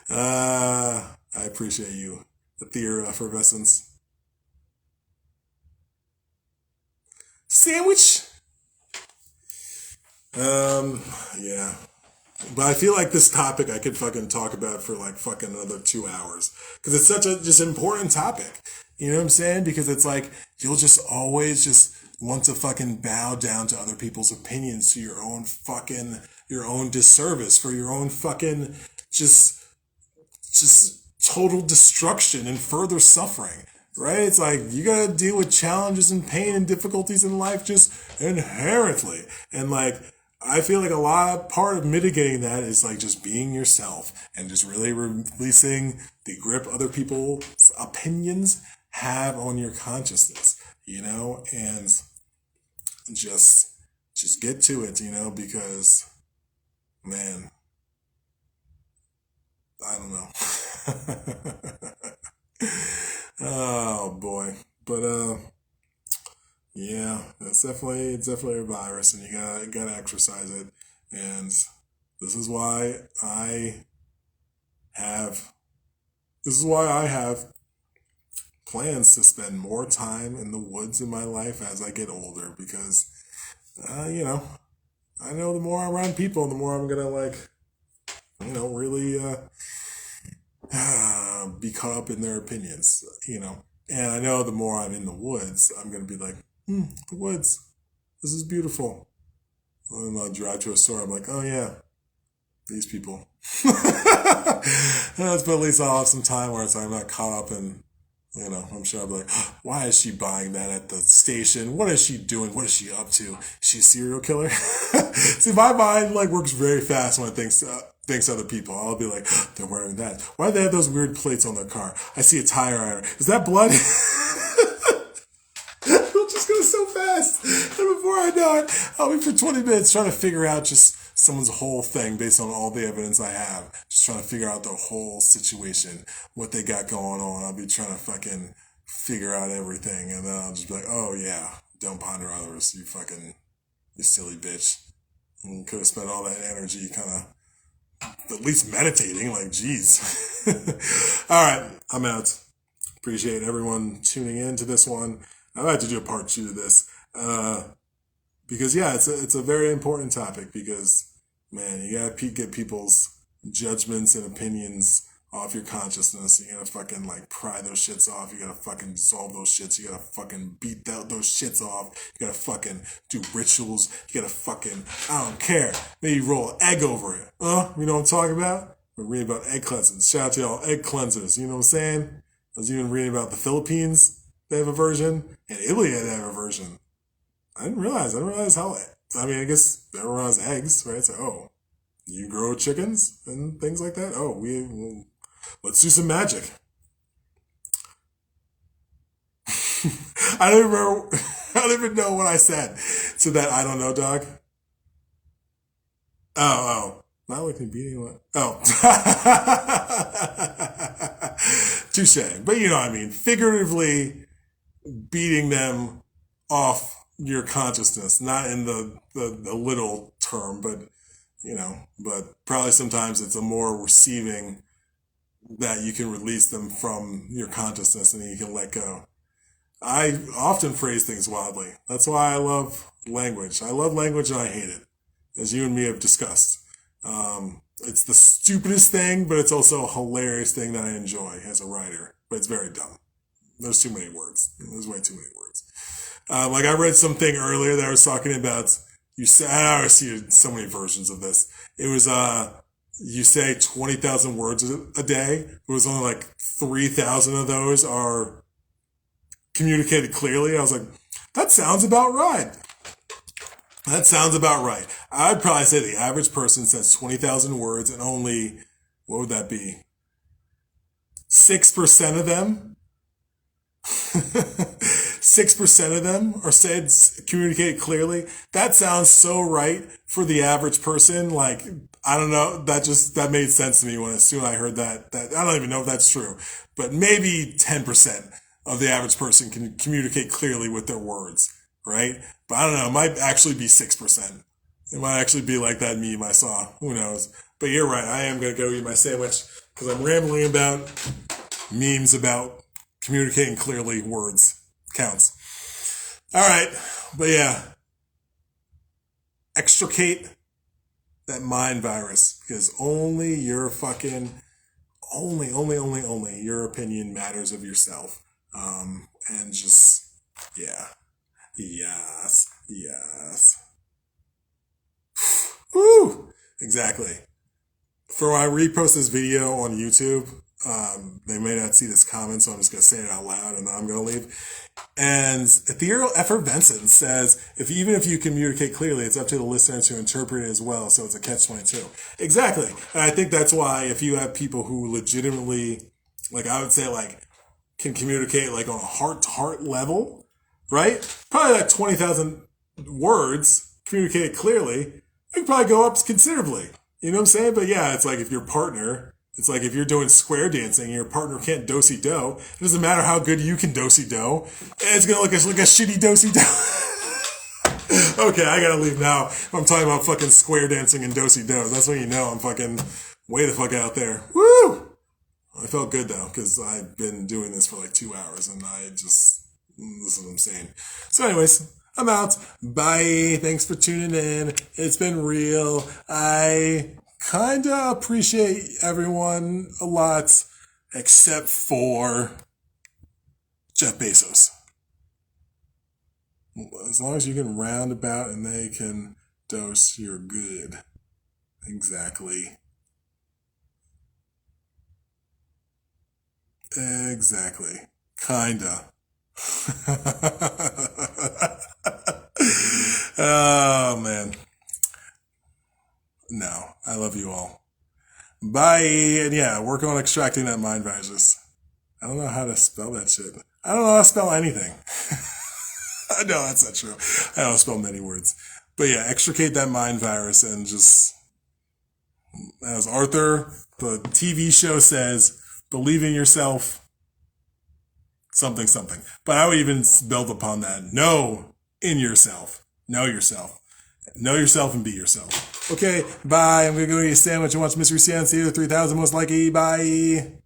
I appreciate you. The theory of effervescence. Sandwich? Yeah. But I feel like this topic I could fucking talk about for like fucking another 2 hours. Because it's such a just important topic. You know what I'm saying? Because it's like, you'll just always just want to fucking bow down to other people's opinions to your own disservice, for your own fucking just total destruction and further suffering, right? It's like you gotta deal with challenges and pain and difficulties in life just inherently. And like, I feel like part of mitigating that is like just being yourself and just really releasing the grip other people's opinions have on your consciousness, and just get to it, because, man, I don't know. Oh boy. But yeah, it's definitely a virus, and you gotta exercise it. And this is why have I have plans to spend more time in the woods in my life as I get older, because I know the more I'm around people, the more I'm gonna really be caught up in their opinions. And I know the more I'm in the woods, I'm gonna be like, the woods, this is beautiful. And I'll drive to a store, I'm like, oh yeah, these people. But at least I'll have some time where I'm not caught up in, I'm sure I'll be like, why is she buying that at the station? What is she doing? What is she up to? Is she a serial killer? See, my mind works very fast when it thinks other people. I'll be like, they're wearing that. Why do they have those weird plates on their car? I see a tire iron. Is that blood? It'll just go so fast. And before I know it, I'll be for 20 minutes trying to figure out just someone's whole thing based on all the evidence I have. Just trying to figure out the whole situation, what they got going on. I'll be trying to fucking figure out everything. And then I'll just be like, oh yeah, don't ponder others, you silly bitch. You could have spent all that energy kind of at least meditating, geez. All right, I'm out. Appreciate everyone tuning in to this one. I'd like to do a part 2 to this. Because yeah, it's a very important topic, because man, you gotta get people's judgments and opinions off your consciousness. You gotta fucking pry those shits off. You gotta fucking dissolve those shits. You gotta fucking beat those shits off. You gotta fucking do rituals. You gotta fucking, I don't care. Maybe roll an egg over it. You know what I'm talking about? We're reading about egg cleansing. Shout out to y'all egg cleansers. You know what I'm saying? I was even reading about the Philippines. They have a version, and Italy had to have a version. I didn't realize how, I guess everyone has eggs, right? So, you grow chickens and things like that? Let's do some magic. I don't even know what I said to that I don't know dog. Oh. Not looking beating what? Oh. Touche. But you know what I mean. Figuratively beating them off your consciousness, not in the little term, but probably sometimes it's a more receiving that you can release them from your consciousness and you can let go. I often phrase things wildly. That's why I love language. I love language and I hate it, as you and me have discussed. It's the stupidest thing, but it's also a hilarious thing that I enjoy as a writer, but it's very dumb. There's too many words. There's way too many words. I read something earlier that I was talking about, I see so many versions of this. It was, you say 20,000 words a day. It was only 3,000 of those are communicated clearly. I was like, that sounds about right. I'd probably say the average person says 20,000 words and only, what would that be? 6% of them 6% of them are said, communicate clearly. That sounds so right for the average person. I don't know. That made sense to me as soon as I heard that I don't even know if that's true, but maybe 10% of the average person can communicate clearly with their words, right? But I don't know. It might actually be 6%. It might actually be like that meme I saw. Who knows? But you're right. I am going to go eat my sandwich because I'm rambling about memes about communicating clearly words counts. All right. But yeah, extricate that mind virus, because only your only your opinion matters of yourself. And just, yeah. Yes. Woo! Exactly. For when I repost this video on YouTube, They may not see this comment, so I'm just going to say it out loud and then I'm going to leave. And Ethereal Effervescence says, even if you communicate clearly, it's up to the listener to interpret it as well. So it's a catch-22. Exactly. And I think that's why if you have people who legitimately, like I would say, like can communicate like on a heart-to-heart level, right? Probably like 20,000 words communicated clearly, it could probably go up considerably. You know what I'm saying? But yeah, it's like if your partner, it's like if you're doing square dancing and your partner can't do-si-do, it doesn't matter how good you can do-si-do, it's going to look like a shitty do-si-do. Okay, I gotta leave now. I'm talking about fucking square dancing and do-si-dos. That's when you know I'm fucking way the fuck out there. Woo! I felt good though, because I've been doing this for like 2 hours and this is what I'm saying. So anyways, I'm out. Bye. Thanks for tuning in. It's been real. I kind of appreciate everyone a lot, except for Jeff Bezos. As long as you can round about and they can dose, you're good. Exactly. Kinda. Oh, man. No, I love you all. Bye. And yeah, work on extracting that mind virus. I don't know how to spell that shit. I don't know how to spell anything. No, that's not true. I don't spell many words. But yeah, extricate that mind virus and just, as Arthur, the TV show says, believe in yourself, something, something. But I would even build upon that. Know in yourself. Know yourself. Know yourself and be yourself. Okay, bye. I'm going to go eat a sandwich and watch Mystery Science Theater 3000 most likely. Bye.